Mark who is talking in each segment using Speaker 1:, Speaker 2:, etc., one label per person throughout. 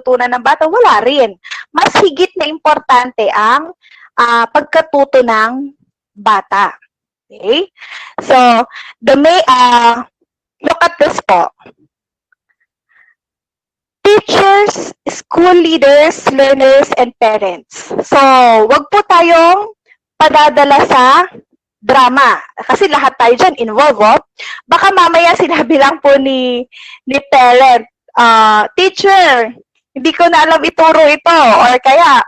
Speaker 1: natutunan ng bata? Wala rin. Mas higit na importante ang pagkatuto ng bata. Okay? So, look at this po. Teachers, school leaders, learners, and parents. So, wag po tayong padadala sa drama. Kasi lahat tayo dyan involved. Baka mamaya sinabi lang po ni parent, teacher, hindi ko na alam ituro ito. Or kaya,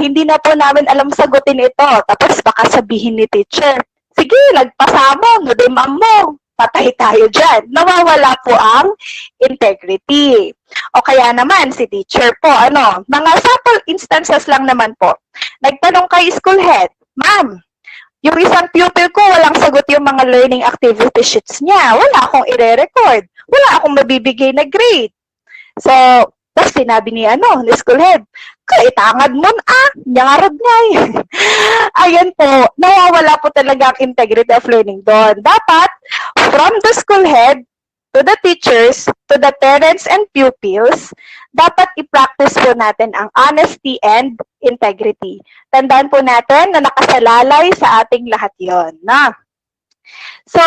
Speaker 1: hindi na po namin alam sagutin ito. Tapos baka sabihin ni teacher, sige, lagpasa mo, nudimam mo. Patay tayo dyan. Nawawala po ang integrity. O kaya naman, si teacher po, mga sample instances lang naman po. Nagtanong kay school head, ma'am, yung isang pupil ko, walang sagot yung mga learning activity sheets niya. Wala akong i-record. Wala akong mabibigay na grade. So, tapos sinabi ni school head, kaitangad mo nyangarad nga Ayan po, nawawala po talaga ang integrity of learning doon. Dapat, from the school head, to the teachers, to the parents and pupils, dapat i-practice po natin ang honesty and integrity. Tandaan po natin na nakasalalay sa ating lahat yon. So,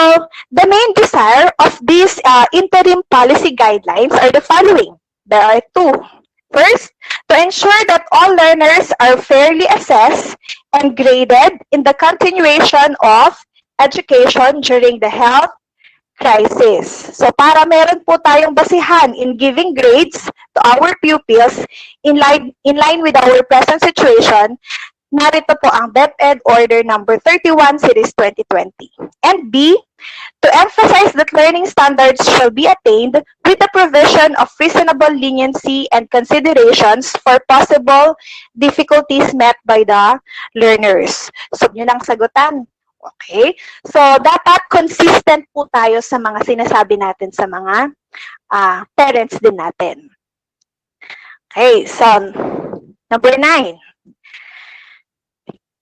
Speaker 1: the main desire of these interim policy guidelines are the following. There are two. First, to ensure that all learners are fairly assessed and graded in the continuation of education during the health crisis. So, para meron po tayong basihan in giving grades to our pupils in line with our present situation, narito po ang DepEd Order Number 31, Series 2020. And B, to emphasize that learning standards shall be attained with the provision of reasonable leniency and considerations for possible difficulties met by the learners. So, yun ang sagutan. Okay? So, dapat consistent po tayo sa mga sinasabi natin sa mga parents din natin. Okay, so, number 9.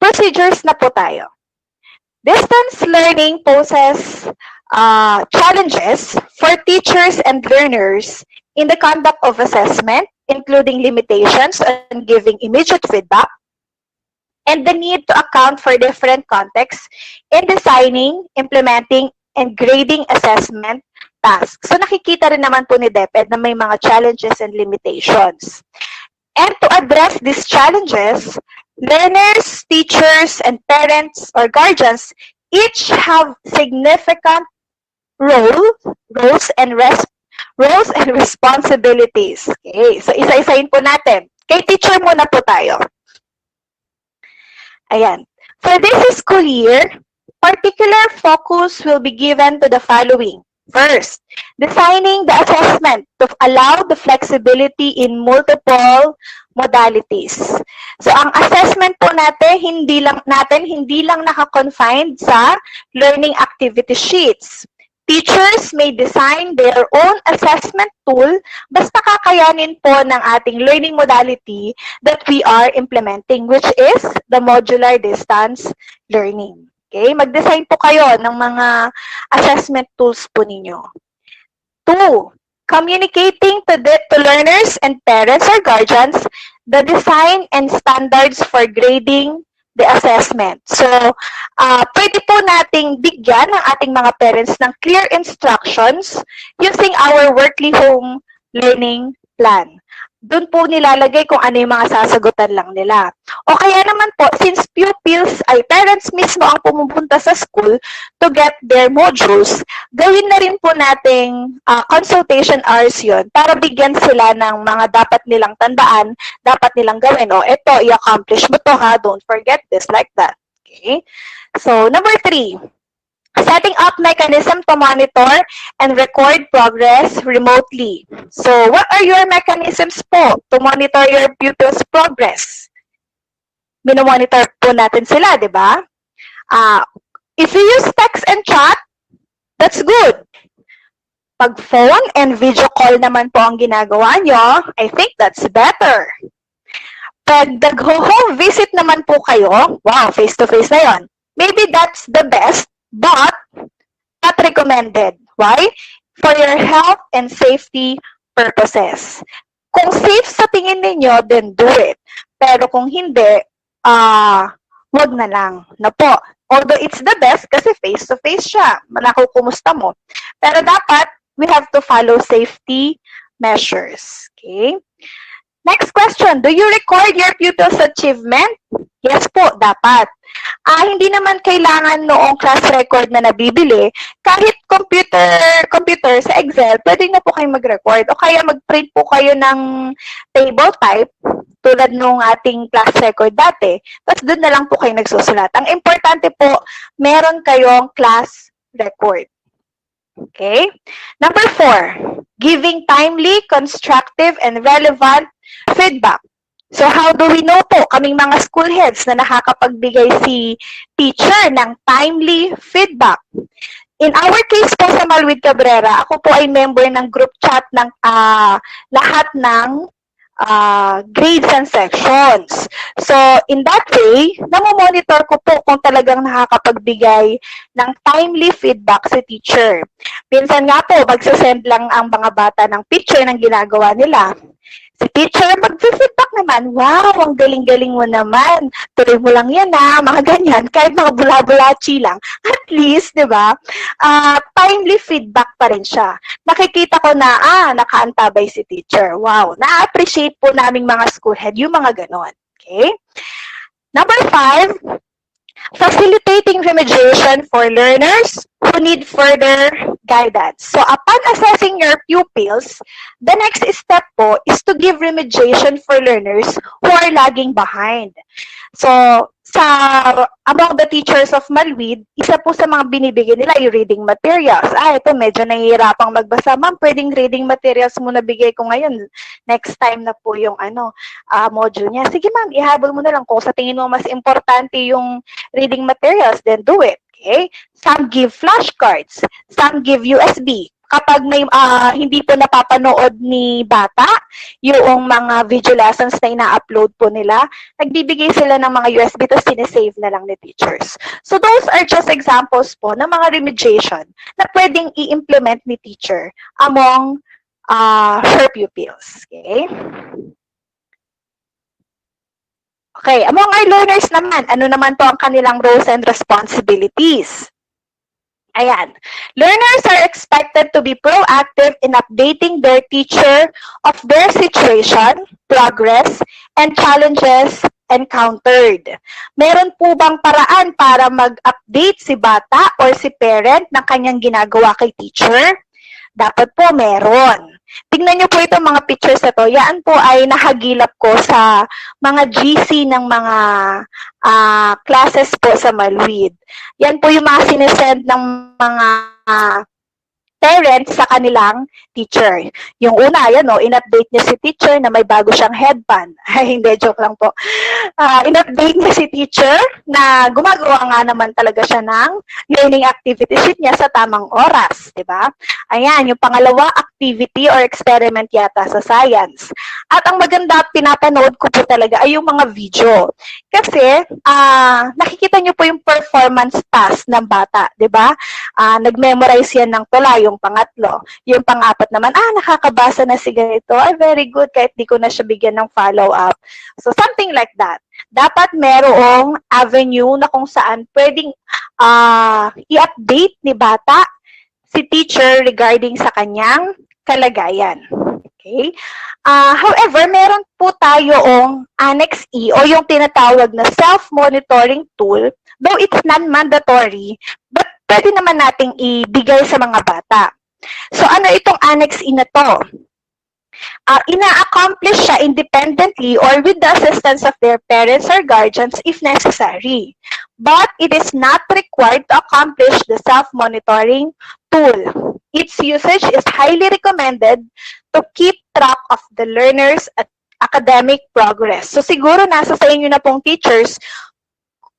Speaker 1: Procedures na po tayo. Distance learning poses challenges for teachers and learners in the conduct of assessment, including limitations on giving immediate feedback, and the need to account for different contexts in designing, implementing, and grading assessment tasks. So nakikita rin naman po ni DepEd na may mga challenges and limitations. And to address these challenges, learners, teachers, and parents or guardians each have significant roles and responsibilities. Okay, so isa-isahin po natin. Kay teacher muna po tayo. Ayan. For this school year, particular focus will be given to the following. First, designing the assessment to allow the flexibility in multiple modalities. So, ang assessment po natin, hindi lang naka-confined sa learning activity sheets. Teachers may design their own assessment tool basta kakayanin po ng ating learning modality that we are implementing, which is the modular distance learning. Okay? Mag-design po kayo ng mga assessment tools po ninyo. 2, communicating to learners and parents or guardians the design and standards for grading the assessment. So, pwede po nating bigyan ng ating mga parents ng clear instructions using our Workly Home Learning Plan. Doon po nilalagay kung ano yung mga sasagutan lang nila. O kaya naman po, since pupils ay parents mismo ang pumupunta sa school to get their modules, gawin na rin po nating consultation hours yun para bigyan sila ng mga dapat nilang tandaan, dapat nilang gawin. O eto, i-accomplish mo to ha, don't forget this, like that. Okay? So, number 3. Setting up mechanism to monitor and record progress remotely. So, what are your mechanisms po to monitor your pupils' progress? Minomonitor po natin sila, di ba? If you use text and chat, that's good. Pag phone and video call naman po ang ginagawa nyo, I think that's better. Pag nag-home visit naman po kayo, wow, face-to-face na yon. Maybe that's the best, but not recommended. Why? For your health and safety purposes. Kung safe sa tingin nyo, then do it. Pero kung hindi, wag na lang na po. Although it's the best kasi face-to-face siya. Nakukumusta mo. Pero dapat, we have to follow safety measures. Okay? Next question, do you record your pupils' achievement? Yes po, dapat. Hindi naman kailangan noong class record na nabibili. Kahit computer sa Excel, pwede na po kayo mag-record. O kaya mag-print po kayo ng table type, tulad nung ating class record dati. Tapos doon na lang po kayo nagsusulat. Ang importante po, meron kayong class record. Okay? Number 4, giving timely, constructive, and relevant feedback. So how do we know po, kaming mga school heads na nakakapagbigay si teacher ng timely feedback? In our case po sa Malwid Cabrera, ako po ay member ng group chat ng lahat ng grades and sections. So, in that way, namomonitor ko po kung talagang nakakapagbigay ng timely feedback si teacher. Minsan nga po, magsasend lang ang mga bata ng picture ng ginagawa nila. Si teacher, mag-feedback naman, wow, ang galing-galing mo naman. Tuloy mo lang yan mga ganyan. Kahit mga bula-bulachi lang. At least, di ba, timely feedback pa rin siya. Nakikita ko na, nakaantabay si teacher. Wow, na-appreciate po naming mga school head yung mga ganon. Okay? Number 5, facilitating remediation for learners who need further guidance. So, upon assessing your pupils, the next step po is to give remediation for learners who are lagging behind. So, among the teachers of Malwid, isa po sa mga binibigyan nila yung reading materials. Ito medyo nahihirapang magbasa. Ma'am, pwedeng reading materials muna bigay ko ngayon. Next time na po yung module niya. Sige ma'am, ihabol mo na lang kung sa tingin mo mas importante yung reading materials, then do it. Okay? Some give flashcards. Some give USB. Kapag may hindi po napapanood ni bata, yung mga video lessons na ina-upload po nila, nagbibigay sila ng mga USB tapos sinesave na lang ni teachers. So those are just examples po ng mga remediation na pwedeng i-implement ni teacher among her pupils. Okay? Okay, among our learners naman, ano naman po ang kanilang roles and responsibilities? Ayan. Learners are expected to be proactive in updating their teacher of their situation, progress, and challenges encountered. Meron po bang paraan para mag-update si bata or si parent ng kanyang ginagawa kay teacher? Dapat po meron. Tingnan nyo po itong mga pictures na to. Yan po ay nahagilap ko sa mga GC ng mga classes po sa Malwid. Yan po yung mga sinesend ng mga parents sa kanilang teacher. Yung una, in-update niya si teacher na may bago siyang headband. Ay, hindi, joke lang po. In-update niya si teacher na gumagawa nga naman talaga siya ng learning activity sheet niya sa tamang oras. Diba? Ayan, yung pangalawa, activity or experiment yata sa science. At ang maganda, pinapanood ko po talaga ay yung mga video. Kasi, nakikita niyo po yung performance task ng bata. Diba? Nag-memorize yan ng tula, yung pangatlo. Yung pang-apat naman, nakakabasa na si ganito. Very good, kahit di ko na siya bigyan ng follow-up. So, something like that. Dapat merong avenue na kung saan pwedeng i-update ni bata si teacher regarding sa kanyang kalagayan. Okay? However, meron po tayong Annex E o yung tinatawag na self-monitoring tool, though it's non-mandatory, but pwede naman nating ibigay sa mga bata. So, ano itong Annex E na to? Ina-accomplish siya independently or with the assistance of their parents or guardians if necessary. But it is not required to accomplish the self-monitoring tool. Its usage is highly recommended to keep track of the learner's academic progress. So, siguro nasa sa inyo na pong teachers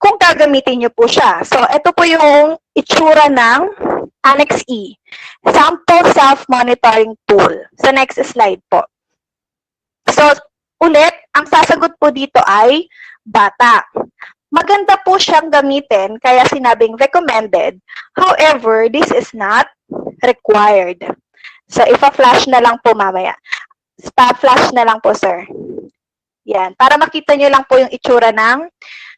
Speaker 1: kung gagamitin niyo po siya. So, ito po yung itsura ng Annex E. Sample self-monitoring tool. Sa next slide po. So, ulit, ang sasagot po dito ay bata. Maganda po siyang gamitin, kaya sinabing recommended. However, this is not required. So, ipa-flash na lang po mamaya. Pa-flash na lang po, sir. Yan, para makita nyo lang po yung itsura ng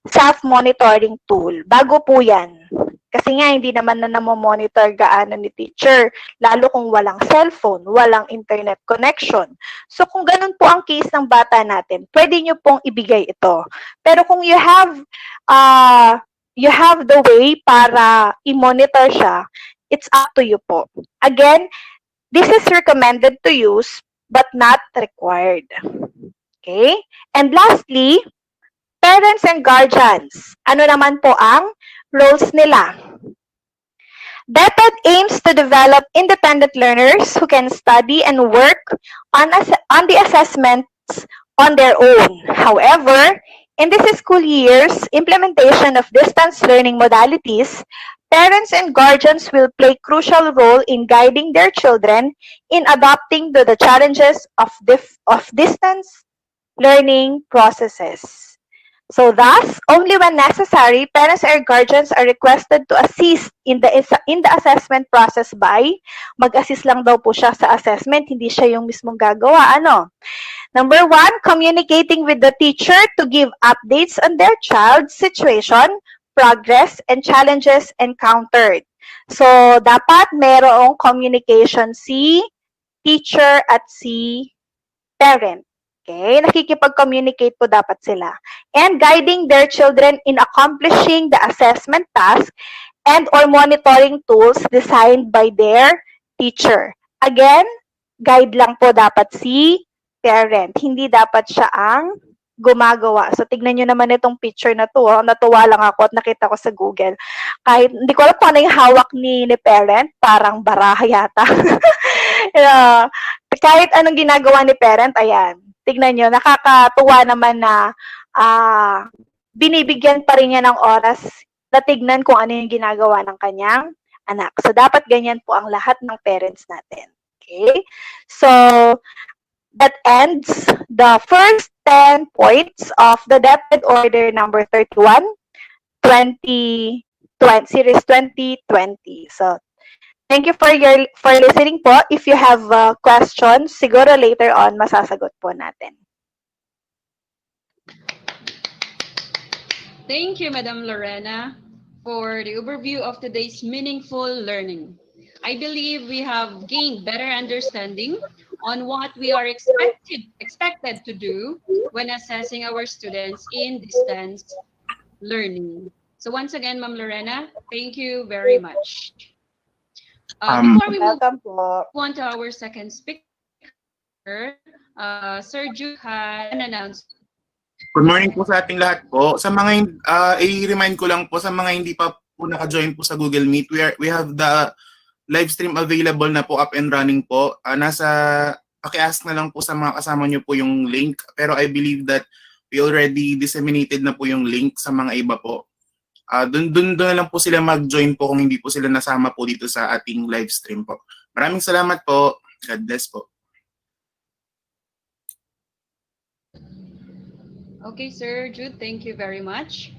Speaker 1: self-monitoring tool. Bago po yan. Kasi nga, hindi naman na namomonitor gaano ni teacher, lalo kung walang cellphone, walang internet connection. So, kung ganun po ang case ng bata natin, pwede nyo pong ibigay ito. Pero kung you have the way para i-monitor siya, it's up to you po. Again, this is recommended to use, but not required. Okay? And lastly, parents and guardians. Ano naman po ang roles nila? DepEd aims to develop independent learners who can study and work on the assessments on their own. However, in this school year's implementation of distance learning modalities, parents and guardians will play a crucial role in guiding their children in adapting to the challenges of distance learning processes. So thus, only when necessary, parents or guardians are requested to assist in the assessment process by, mag-assist lang daw po siya sa assessment, hindi siya yung mismong gagawa. Ano? Number 1, communicating with the teacher to give updates on their child's situation, progress, and challenges encountered. So, dapat merong communication si teacher at si parent. Okay? Nakikipag-communicate po dapat sila. And guiding their children in accomplishing the assessment task and or monitoring tools designed by their teacher. Again, guide lang po dapat si parent. Hindi dapat siya ang gumagawa. So, tignan nyo naman itong picture na to. Oh. Natuwa lang ako at nakita ko sa Google. Kahit, hindi ko alam kung ano yung hawak ni parent. Parang baraha yata. Kahit anong ginagawa ni parent, ayan. Tignan nyo, nakakatuwa naman na binibigyan pa rin niya ng oras na tignan kung ano yung ginagawa ng kanyang anak. So, dapat ganyan po ang lahat ng parents natin. Okay? So, that ends the first 10 points of the DepEd Order number 31, Series 2020. So, thank you for listening po. If you have questions, siguro later on masasagot po natin.
Speaker 2: Thank you, Madam Lorena, for the overview of today's meaningful learning. I believe we have gained better understanding on what we are expected to do when assessing our students in distance learning. So once again, Ma'am Lorena, thank you very much. Before we move on to our second speaker, Sir Jude had an announcement.
Speaker 3: Good morning po sa ating lahat po. Sa mga i-remind ko lang po sa mga hindi pa po naka-join po sa Google Meet, we have the live stream available na po, up and running po. Paki-ask na lang po sa mga kasama nyo po yung link. Pero I believe that we already disseminated na po yung link sa mga iba po. Doon na lang po sila mag-join po kung hindi po sila nasama po dito sa ating live stream po. Maraming salamat po. God bless po.
Speaker 2: Okay, Sir Jude, thank you very much.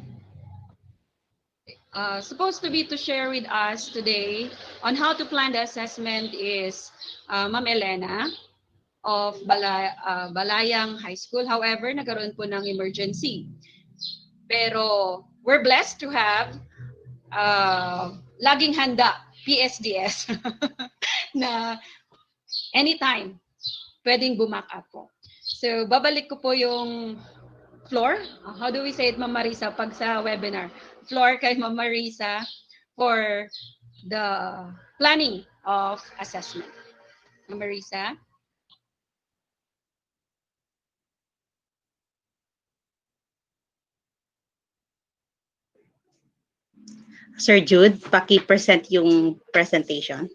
Speaker 2: Supposed to be to share with us today on how to plan the assessment is Ma'am Elena of Balayang High School. However, nagkaroon po ng emergency. Pero we're blessed to have laging handa PSDS na anytime pwedeng bumak up po. So, babalik ko po yung floor. How do we say it, Ma'am Marisa, pag sa webinar? Floor kay Ma'am Marisa for the planning of assessment. Ma'am Marisa?
Speaker 4: Sir Jude, paki-present yung presentation.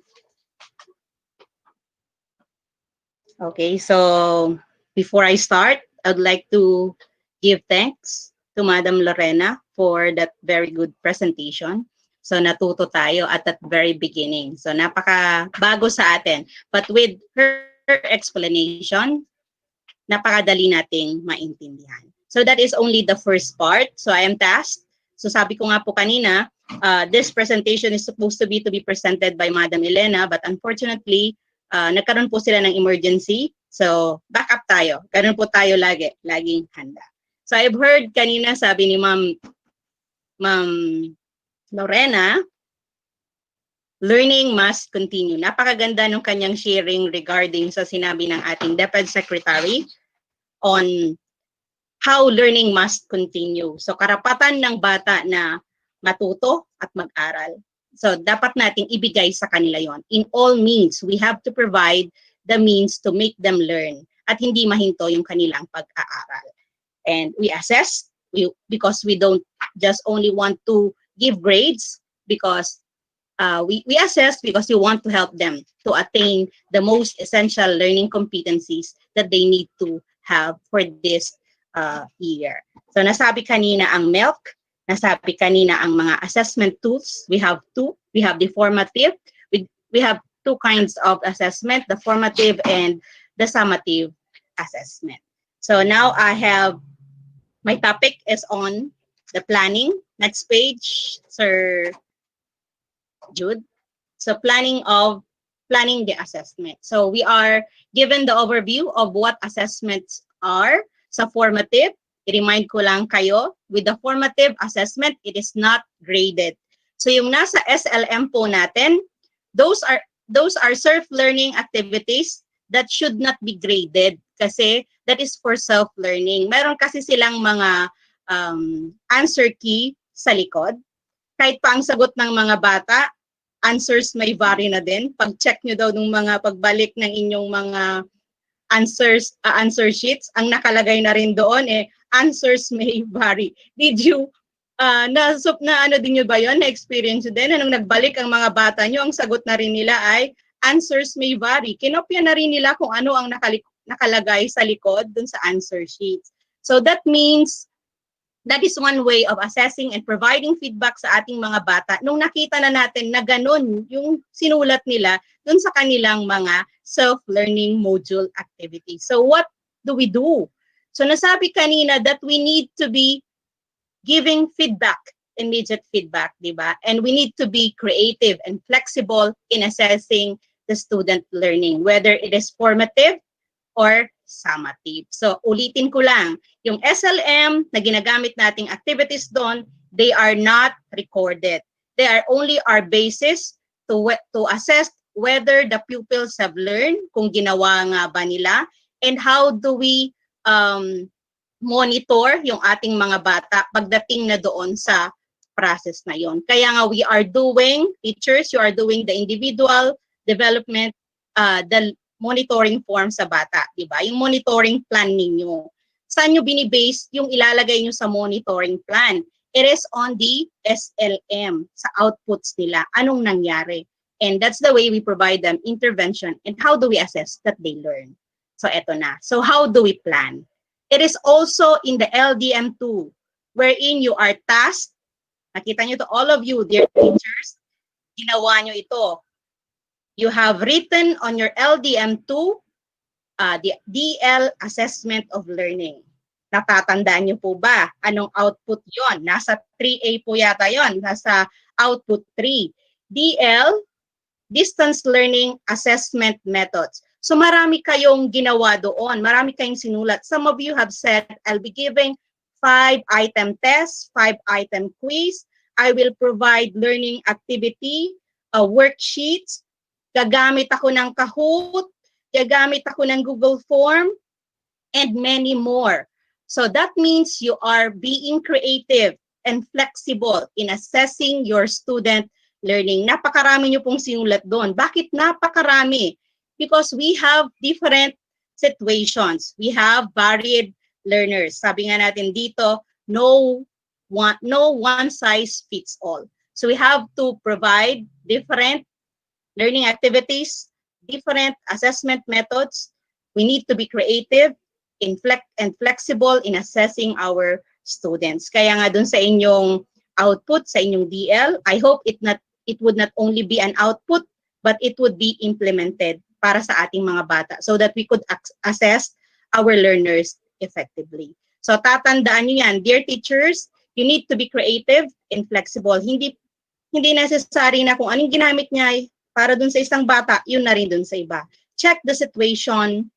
Speaker 4: Okay, so before I start, I'd like to give thanks to Madam Lorena for that very good presentation. So natuto tayo at that very beginning. So napaka-bago sa atin. But with her explanation, napakadali nating maintindihan. So that is only the first part. So I am tasked. So sabi ko nga po kanina, this presentation is supposed to be presented by Madam Elena, but unfortunately, nagkaroon po sila ng emergency. So, back up tayo. Ganun po tayo lagi. Laging handa. So, I've heard kanina sabi ni Ma'am Lorena, learning must continue. Napakaganda ng kanyang sharing regarding sa sinabi ng ating DepEd Secretary on how learning must continue. So, karapatan ng bata na matuto at mag-aral. So, dapat nating ibigay sa kanila yon. In all means, we have to provide the means to make them learn at hindi mahinto yung kanilang pag-aaral. And we assess because we don't just only want to give grades because we assess because we want to help them to attain the most essential learning competencies that they need to have for this year. So nasabi kanina ang MELC, nasabi kanina ang mga assessment tools. We have two. We have the formative. We have two kinds of assessment, the formative and the summative assessment. So now I have, my topic is on the planning. Next page, Sir Jude. So planning the assessment. So we are given the overview of what assessments are. Sa formative, i-remind ko lang kayo, with the formative assessment, it is not graded. So yung nasa SLM po natin, those are self-learning activities that should not be graded kasi that is for self-learning. Meron kasi silang mga answer key sa likod. Kahit pa ang sagot ng mga bata, answers may vary na din. Pag-check nyo daw ng mga pagbalik ng inyong mga answer sheets, ang nakalagay na rin doon answers may vary. Did you na ano din nyo ba yun? Na-experience din? Anong nagbalik ang mga bata nyo, ang sagot na rin nila ay answers may vary. Kinopya na rin nila kung ano ang nakalagay sa likod dun sa answer sheets. So that means that is one way of assessing and providing feedback sa ating mga bata nung nakita na natin na ganun yung sinulat nila dun sa kanilang mga self-learning module activities. So what do we do? So nasabi kanina that we need to be giving feedback, immediate feedback, di ba? And we need to be creative and flexible in assessing the student learning, whether it is formative or summative. So ulitin ko lang, yung SLM na ginagamit nating activities doon, they are not recorded. They are only our basis to assess whether the pupils have learned, kung ginawa nga ba nila, and how do we monitor yung ating mga bata pagdating na doon sa process na yon. Kaya nga we are doing, teachers, you are doing the individual development, the monitoring form sa bata, di ba? Yung monitoring plan ninyo. Saan nyo binibase yung ilalagay nyo sa monitoring plan? It is on the SLM, sa outputs nila. Anong nangyari? And that's the way we provide them intervention. And how do we assess that they learn? So eto na. So how do we plan? It is also in the LDM2, wherein you are tasked. Nakita nyo to, all of you, dear teachers, ginawa nyo ito. You have written on your LDM2 the DL assessment of learning. Natatandaan nyo po ba? Anong output yon? Nasa 3A po yata yon. Nasa output 3. DL, distance learning assessment methods. So marami kayong ginawa doon. Marami kayong sinulat. Some of you have said, I'll be giving 5-item test, 5-item quiz. I will provide learning activity, worksheets. Gagamit ako ng Kahoot. Gagamit ako ng Google Form. And many more. So that means you are being creative and flexible in assessing your student learning. Napakarami nyo pong sinulat doon. Bakit napakarami? Because we have different situations. We have varied learners. Sabi nga natin dito, no one size fits all. So we have to provide different learning activities, different assessment methods. We need to be creative and flexible in assessing our students. Kaya nga dun sa inyong output, sa inyong DL, I hope it would not only be an output, but it would be implemented para sa ating mga bata so that we could assess our learners effectively. So tatandaan nyo yan, dear teachers, you need to be creative and flexible. Hindi necessary na kung anong ginamit niya para dun sa isang bata, yun na rin dun sa iba. Check the situation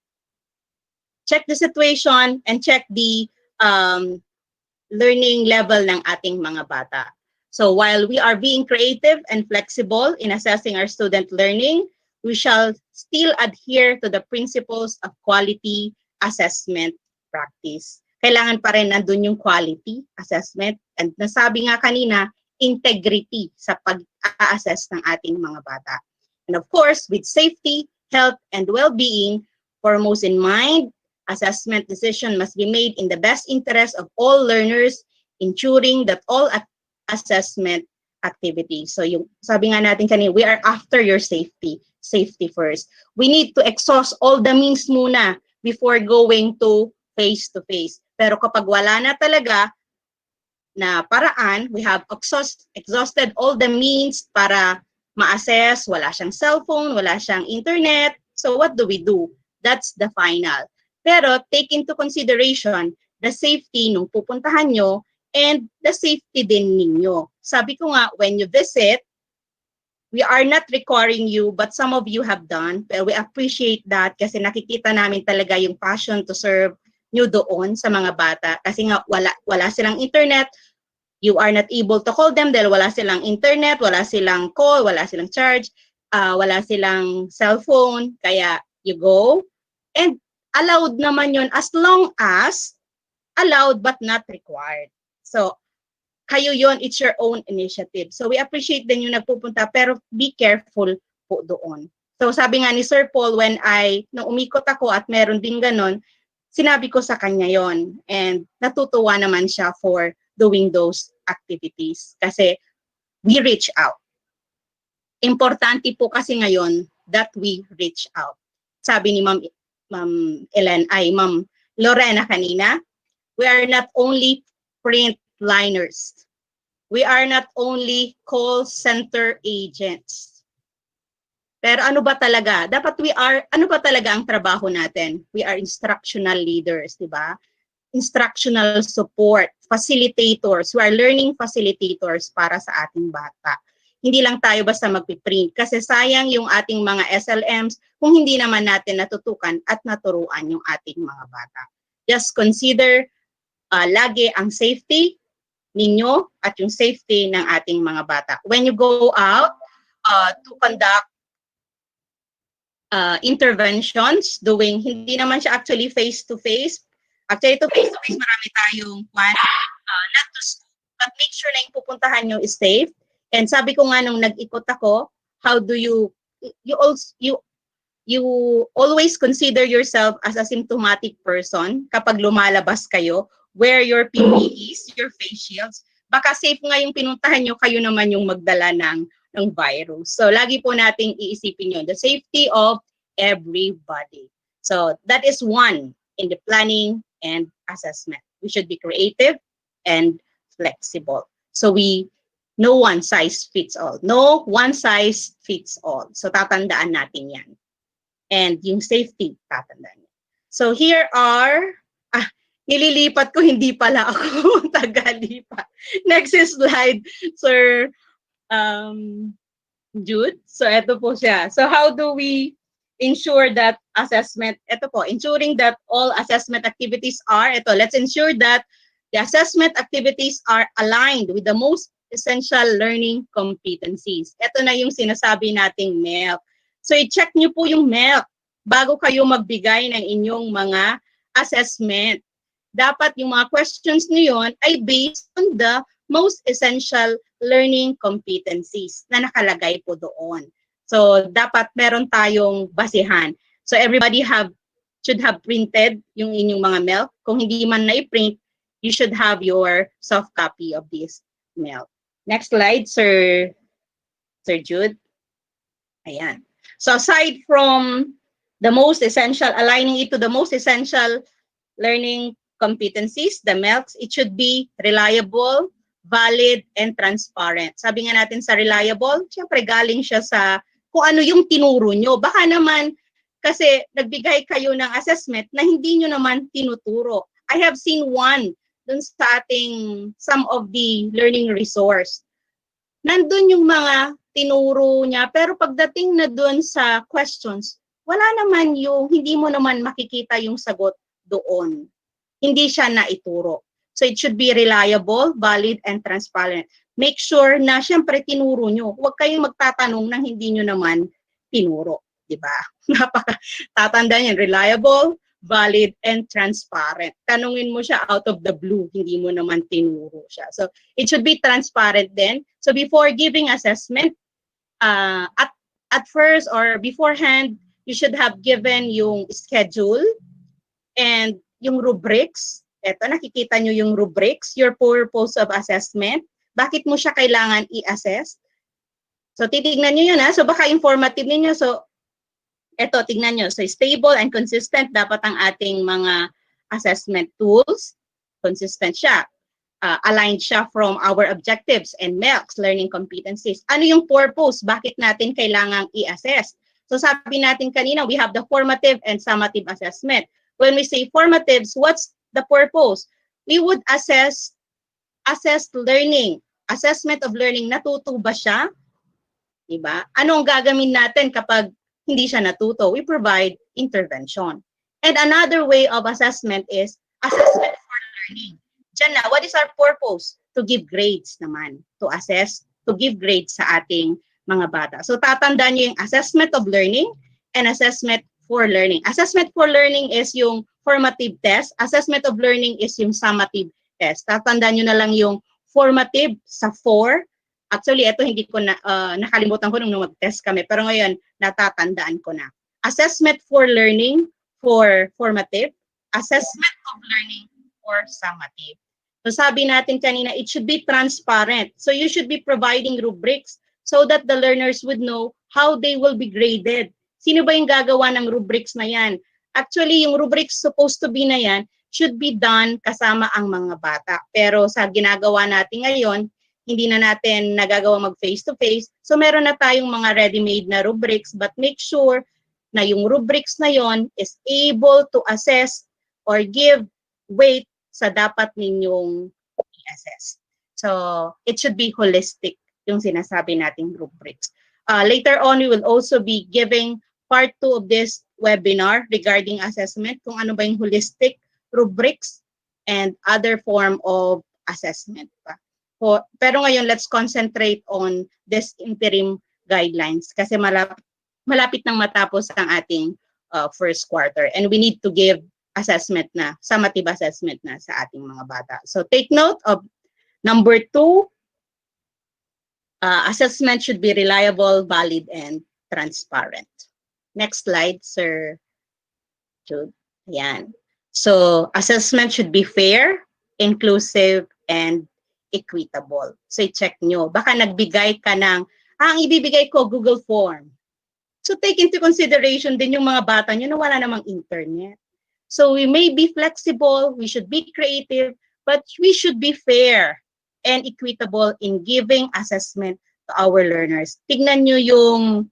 Speaker 4: check the situation and check the learning level ng ating mga bata. So while we are being creative and flexible in assessing our student learning, we shall still adhere to the principles of quality assessment practice. Kailangan pa rin nandun yung quality assessment and nasabi nga kanina, integrity sa pag-a-assess ng ating mga bata. And of course, with safety, health, and well-being foremost in mind, assessment decision must be made in the best interest of all learners, ensuring that all assessment activities. So yung sabi nga natin kanina, we are after your safety. Safety first. We need to exhaust all the means muna before going to face-to-face. Pero kapag wala na talaga na paraan, we have exhausted all the means para ma-assess, wala siyang cellphone, wala siyang internet. So what do we do? That's the final. Pero take into consideration the safety nung pupuntahan nyo and the safety din ninyo. Sabi ko nga, when you visit, we are not requiring you, but some of you have done. Pero we appreciate that kasi nakikita namin talaga yung passion to serve nyo doon sa mga bata. Kasi nga wala silang internet, you are not able to call them dahil wala silang internet, wala silang call, wala silang charge, wala silang cellphone. Kaya you go and allowed naman yon as long as allowed but not required. So, kayo yon, it's your own initiative. So, we appreciate din yung nagpupunta pero be careful po doon. So, sabi nga ni Sir Paul, nung umikot ako at meron din ganon, sinabi ko sa kanya yon and natutuwa naman siya for doing those activities kasi we reach out. Importante po kasi ngayon that we reach out. Sabi ni Ma'am Lorena kanina, we are not only print liners. We are not only call center agents. Pero ano ba talaga? Ano ba talaga ang trabaho natin? We are instructional leaders, di ba? Instructional support, facilitators. We are learning facilitators para sa ating bata. Hindi lang tayo basta magpiprint kasi sayang yung ating mga SLMs kung hindi naman natin natutukan at naturuan yung ating mga bata. Just consider lagi ang safety ninyo at yung safety ng ating mga bata. When you go out to conduct interventions, hindi naman siya actually face-to-face. Actually, to face-to-face, marami tayong not to school, but make sure na yung pupuntahan nyo is safe. And sabi ko nga nung nag-ikot ako, how do you always consider yourself as a symptomatic person kapag lumalabas kayo, wear your PPEs, your face shields. Baka safe nga yung pinuntahan nyo, kayo naman yung magdala ng virus. So, lagi po nating iisipin yun, the safety of everybody. So, that is one in the planning and assessment. We should be creative and flexible. So, no one size fits all. No one size fits all. So, tatandaan natin yan. And yung safety, tatandaan yan. So, here are, nililipat ko, hindi pala ako tagalipat. Next slide, Sir Jude. So, ito po siya. So, how do we ensure that assessment, ito po, ensuring that all assessment activities let's ensure that the assessment activities are aligned with the most essential learning competencies. Ito na yung sinasabi nating MELC. So, i-check nyo po yung MELC bago kayo magbigay ng inyong mga assessment. Dapat yung mga questions nyo yun ay based on the most essential learning competencies na nakalagay po doon. So, dapat meron tayong basihan. So, everybody should have printed yung inyong mga MELC. Kung hindi man na-print, you should have your soft copy of this MELC. Next slide, Sir Jude. Ayan. So, aside from the most essential, aligning it to the most essential learning competencies, the MELCs, it should be reliable, valid, and transparent. Sabi nga natin sa reliable, siyempre galing siya sa kung ano yung tinuro nyo. Baka naman kasi nagbigay kayo ng assessment na hindi nyo naman tinuturo. I have seen one dun sa some of the learning resource. Nandun yung mga tinuro niya, pero pagdating na dun sa questions, wala naman yung, hindi mo naman makikita yung sagot doon. Hindi siya naituro. So it should be reliable, valid, and transparent. Make sure na siyempre tinuro nyo. Huwag kayong magtatanong nang hindi nyo naman tinuro. Diba? Tatandaan yan, reliable, valid, and transparent. Tanungin mo siya out of the blue, hindi mo naman tinuro siya. So it should be transparent then. So before giving assessment, at first or beforehand, you should have given yung schedule and yung rubrics. Ito, nakikita nyo yung rubrics, your purpose of assessment. Bakit mo siya kailangan i-assess? So, titignan nyo yun, ha? So, baka informative ninyo. So, ito, tignan nyo. So, stable and consistent dapat ang ating mga assessment tools. Consistent siya. Aligned siya from our objectives and MELCs, learning competencies. Ano yung purpose? Bakit natin kailangang i-assess? So, sabi natin kanina, we have the formative and summative assessment. When we say formatives, what's the purpose? We would assess learning. Assessment of learning, natuto ba siya? Diba? Anong gagawin natin kapag hindi siya natuto? We provide intervention. And another way of assessment is assessment for learning. Diyan na, what is our purpose? To give grades naman. To assess, to give grades sa ating mga bata. So tatandaan nyo yung assessment of learning and assessment for learning. Assessment for learning is yung formative test. Assessment of learning is yung summative test. Tatandaan nyo na lang yung formative sa 4. Actually, ito hindi ko na, nakalimutan ko nung mag-test kami. Pero ngayon, natatandaan ko na. Assessment for learning for formative. Assessment of learning for summative. So sabi natin kanina, it should be transparent. So you should be providing rubrics so that the learners would know how they will be graded. Sino ba yung gagawa ng rubrics na yan? Actually, yung rubrics supposed to be na yan should be done kasama ang mga bata. Pero sa ginagawa natin ngayon, hindi na natin nagagawa mag face-to-face. So meron na tayong mga ready-made na rubrics, but make sure na yung rubrics na yon is able to assess or give weight sa dapat ninyong i-assess. So it should be holistic yung sinasabi nating rubrics. Later on, we will also be giving part 2 of this webinar regarding assessment, kung ano ba yung holistic rubrics and other form of assessment pa. Pero ngayon, let's concentrate on this interim guidelines kasi malapit nang matapos ang ating first quarter and we need to give assessment na, summative assessment na sa ating mga bata. So take note of number 2, assessment should be reliable, valid, and transparent. Next slide, Sir Jude. Ayan. So, assessment should be fair, inclusive, and equitable. So, i-check nyo. Baka nagbigay ka ng, ang ibibigay ko, Google Form. So, take into consideration din yung mga bata nyo na wala namang internet. So, we may be flexible, we should be creative, but we should be fair and equitable in giving assessment to our learners. Tignan nyo yung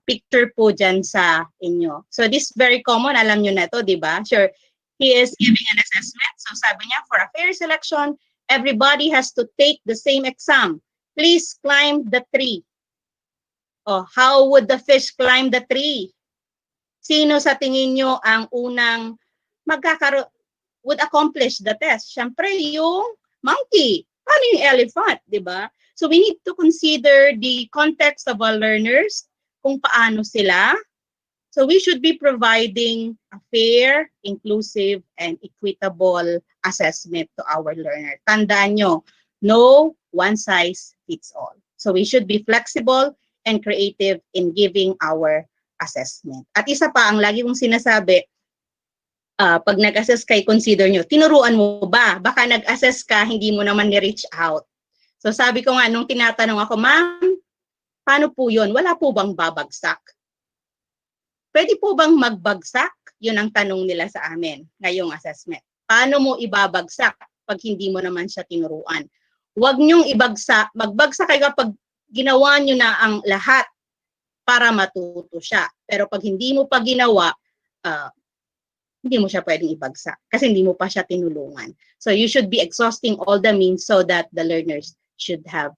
Speaker 4: picture po dyan sa inyo. So this is very common, alam nyo na ito, di ba? Sure, he is giving an assessment. So sabi niya, for a fair selection, everybody has to take the same exam. Please climb the tree. Oh, how would the fish climb the tree? Sino sa tingin nyo ang unang would accomplish the test? Siyempre, yung monkey. Paano yung elephant, di ba? So we need to consider the context of our learners, kung paano sila. So we should be providing a fair, inclusive, and equitable assessment to our learner. Tandaan nyo, no one size fits all. So we should be flexible and creative in giving our assessment. At isa pa, ang lagi kong sinasabi, pag nag-assess kayo, consider nyo, tinuruan mo ba? Baka nag-assess ka, hindi mo naman ni-reach out. So sabi ko nga, nung tinatanong ako, ma'am, paano po yun? Wala po bang babagsak? Pwede po bang magbagsak? Yun ang tanong nila sa amin ngayong assessment. Paano mo ibabagsak pag hindi mo naman siya tinuruan? Huwag niyong ibagsak. Magbagsak kayo kapag ginawa niyo na ang lahat para matuto siya. Pero pag hindi mo pa ginawa, hindi mo siya pwedeng ibagsak kasi hindi mo pa siya tinulungan. So you should be exhausting all the means so that the learners should have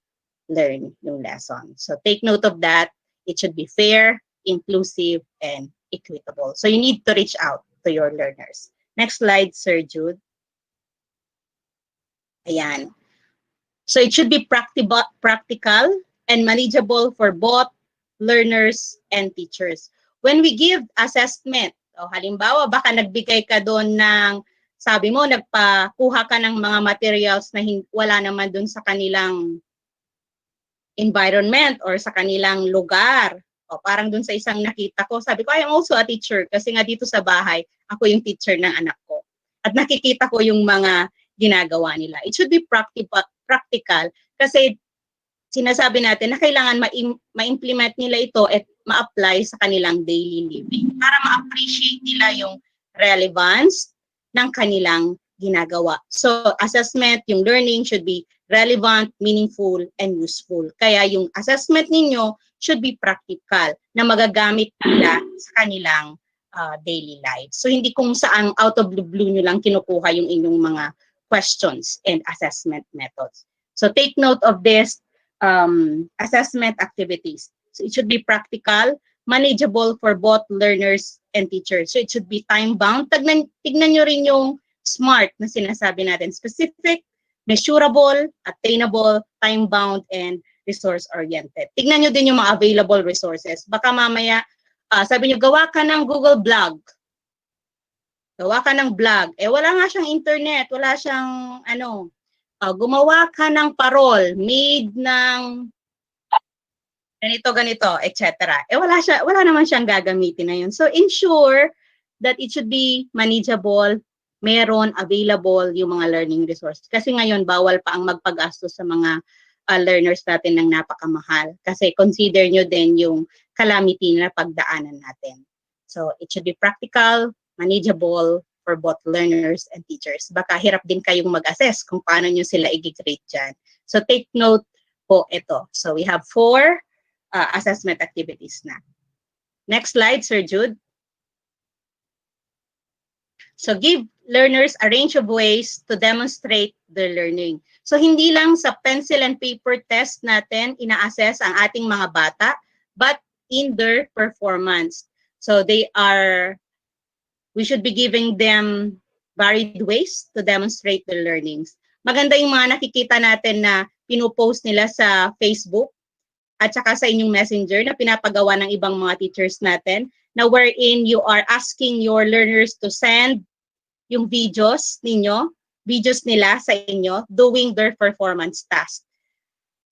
Speaker 4: learned yung lesson. So take note of that. It should be fair, inclusive, and equitable. So you need to reach out to your learners. Next slide, Sir Jude. Ayan. So it should be practical and manageable for both learners and teachers. When we give assessment, o halimbawa baka nagbigay ka doon ng, sabi mo, nagpakuha ka ng mga materials na wala naman doon sa kanilang environment or sa kanilang lugar. O parang doon sa isang nakita ko, sabi ko, I am also a teacher kasi nga dito sa bahay, ako yung teacher ng anak ko. At nakikita ko yung mga ginagawa nila. It should be practical kasi sinasabi natin na kailangan ma-implement nila ito at ma-apply sa kanilang daily living para ma-appreciate nila yung relevance ng kanilang ginagawa. So, assessment, yung learning should be relevant, meaningful, and useful. Kaya yung assessment ninyo should be practical na magagamit nila sa kanilang daily life. So, hindi kung saan out of the blue nyo lang kinukuha yung inyong mga questions and assessment methods. So, take note of this assessment activities. So, it should be practical, manageable for both learners and teachers. So, it should be time-bound. Tignan nyo rin yung SMART na sinasabi natin. Specific, measurable, attainable, time-bound, and resource-oriented. Tignan nyo din yung mga available resources. Baka mamaya, sabi nyo, gawa ka ng Google blog. Gawa ka ng blog. Eh, wala nga siyang internet. Wala siyang, gumawa ka ng parol made ng ganito, etc. Eh, wala naman siyang gagamitin na yun. So, ensure that it should be manageable, meron, available yung mga learning resources. Kasi ngayon, bawal pa ang magpagastos sa mga learners natin ng napakamahal. Kasi consider nyo din yung calamity na pagdaanan natin. So, it should be practical, manageable for both learners and teachers. Baka hirap din kayong mag-assess kung paano nyo sila i-grade dyan. So, take note po ito. So, we have 4 assessment activities na. Next slide, Sir Jude. So, give learners a range of ways to demonstrate their learning. So, hindi lang sa pencil and paper test natin ina-assess ang ating mga bata, but in their performance. So, we should be giving them varied ways to demonstrate their learnings. Maganda yung mga nakikita natin na pinupost nila sa Facebook at saka sa inyong messenger na pinapagawa ng ibang mga teachers natin na wherein you are asking your learners to send yung videos nila sa inyo doing their performance task.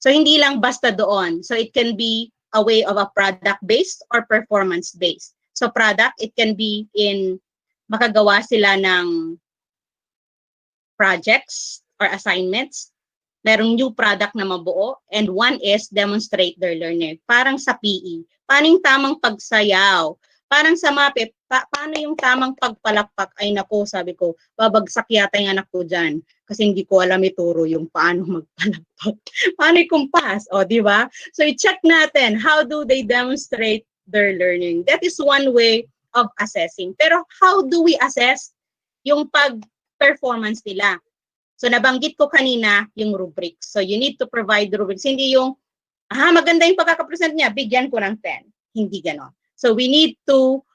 Speaker 4: So, hindi lang basta doon. So, it can be a way of a product-based or performance-based. So, product, it can be in makagawa sila ng projects or assignments. Merong new product na mabuo. And one is demonstrate their learning. Parang sa PE. Paano yung tamang pagsayaw? Parang sa MAPE, paano yung tamang pagpalakpak? Ay naku, sabi ko, babagsak yata yung anak ko dyan. Kasi hindi ko alam ituro yung paano magpalakpak. Paano yung kumpas? O, di ba? So, i-check natin, how do they demonstrate their learning? That is one way of assessing. Pero how do we assess yung pag-performance nila? So, nabanggit ko kanina yung rubrics. So, you need to provide rubrics. Hindi yung, maganda yung pagkakapresent niya, bigyan ko ng 10. Hindi ganon. So, we need to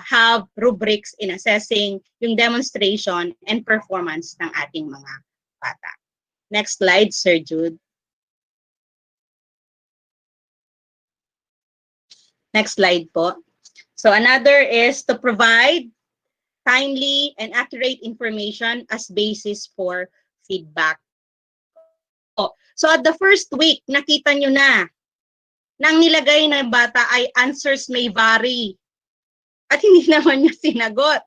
Speaker 4: have rubrics in assessing yung demonstration and performance ng ating mga bata. Next slide, Sir Jude. Next slide po. So, another is to provide timely and accurate information as basis for feedback. So, at the first week, nakita nyo na, nang nilagay ng bata ay answers may vary. At hindi naman niya sinagot.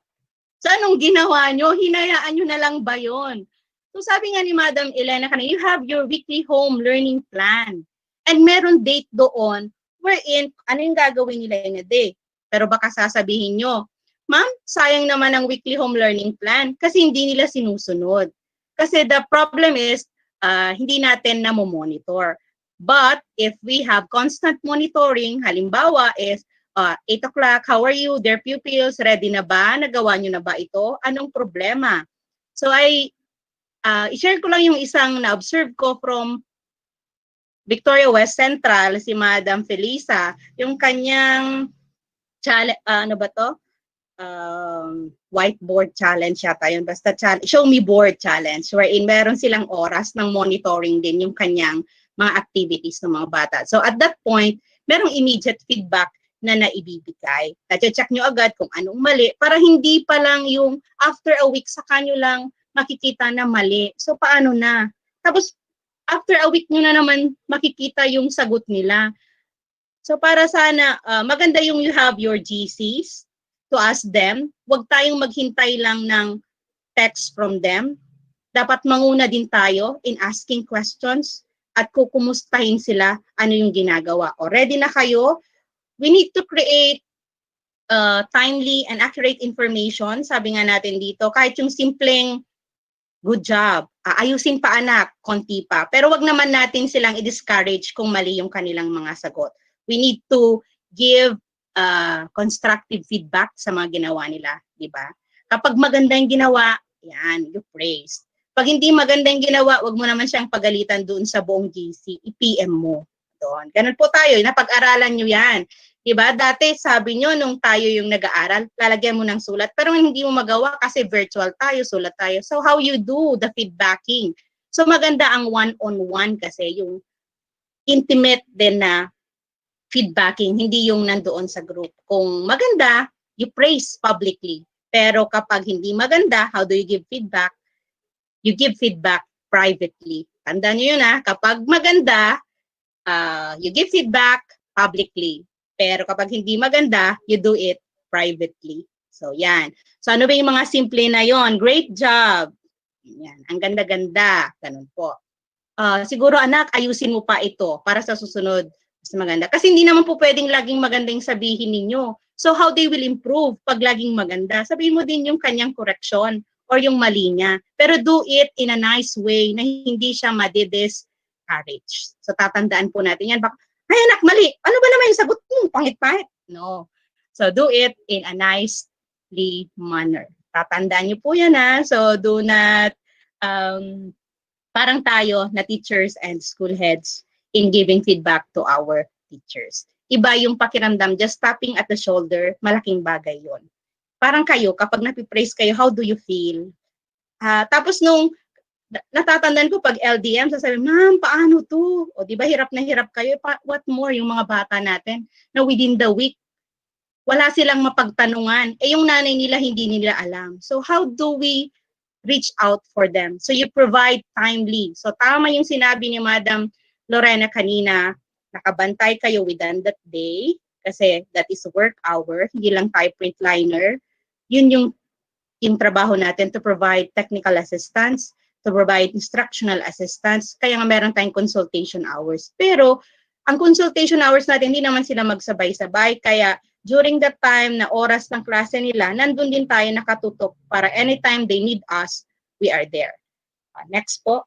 Speaker 4: So, anong ginawa nyo? Hinayaan nyo na lang ba yun? So, sabi nga ni Madam Elena kanina, you have your weekly home learning plan. And meron date doon wherein, ano yung gagawin nila in a day? Pero baka sasabihin nyo, Ma'am, sayang naman ang weekly home learning plan kasi hindi nila sinusunod. Kasi the problem is, hindi natin namomonitor. But if we have constant monitoring, halimbawa is 8 o'clock, how are you? Their pupils, ready na ba? Nagawa nyo na ba ito? Anong problema? So i-share ko lang yung isang na-observe ko from Victoria West Central, si Madam Felisa, yung kanyang whiteboard challenge yata yun. Basta show me board challenge wherein meron silang oras ng monitoring din yung kanyang mga activities ng mga bata. So at that point, merong immediate feedback na naibibigay. Check nyo agad kung anong mali para hindi pa lang yung after a week sa kanyo lang makikita na mali. So paano na? Tapos after a week nyo na naman makikita yung sagot nila. So para sana maganda yung you have your GCs to ask them. Huwag tayong maghintay lang ng text from them. Dapat manguna din tayo in asking questions at kukumustahin sila ano yung ginagawa. O ready na kayo? We need to create timely and accurate information. Sabi nga natin dito, kahit yung simpleng good job, ayusin pa anak, konti pa. Pero wag naman natin silang i-discourage kung mali yung kanilang mga sagot. We need to give constructive feedback sa mga ginawa nila, di ba? Kapag maganda yung ginawa, yan, you praise. Pag hindi maganda yung ginawa, wag mo naman siyang pagalitan doon sa buong GC, i-PM mo doon. Ganun po tayo, napag-aralan nyo yan. Diba? Dati sabi nyo nung tayo yung nag-aaral, lalagyan mo ng sulat, pero hindi mo magawa kasi virtual tayo, sulat tayo. So how you do the feedbacking? So maganda ang one-on-one kasi yung intimate din na feedbacking, hindi yung nandoon sa group. Kung maganda, you praise publicly. Pero kapag hindi maganda, how do you give feedback? You give feedback privately. Tandaan nyo yun kapag maganda, you give feedback publicly. Pero kapag hindi maganda, you do it privately. So, yan. So, ano ba yung mga simple na yon? Great job. Yan. Ang ganda-ganda. Ganun po. Siguro, anak, ayusin mo pa ito para sa susunod. Mas maganda. Kasi hindi naman po pwedeng laging maganda yung sabihin ninyo. So, how they will improve pag laging maganda? Sabihin mo din yung kanyang correction or yung mali niya. Pero do it in a nice way na hindi siya ma-discourage. So, tatandaan po natin yan. Ay, anak, mali. Ano ba naman yung sagot mo? Pangit-pangit. No. So, do it in a nicely manner. Tatandaan niyo po yan, So, do not, parang tayo na teachers and school heads in giving feedback to our teachers. Iba yung pakiramdam, just tapping at the shoulder, malaking bagay yon. Parang kayo, kapag napipraise kayo, how do you feel? Tapos nung natatandaan ko pag LDM, sasabihin, ma'am, paano to? O di ba hirap na hirap kayo? What more yung mga bata natin na within the week, wala silang mapagtanungan. Yung nanay nila, hindi nila alam. So how do we reach out for them? So you provide timely. So tama yung sinabi ni Madam Lorena kanina, nakabantay kayo within that day kasi that is work hour, hindi lang tayo print liner. Yun yung trabaho natin to provide technical assistance, to provide instructional assistance, kaya nga meron tayong consultation hours. Pero, ang consultation hours natin, hindi naman sila magsabay-sabay, kaya during that time na oras ng klase nila, nandun din tayo nakatutok para anytime they need us, we are there. Next po.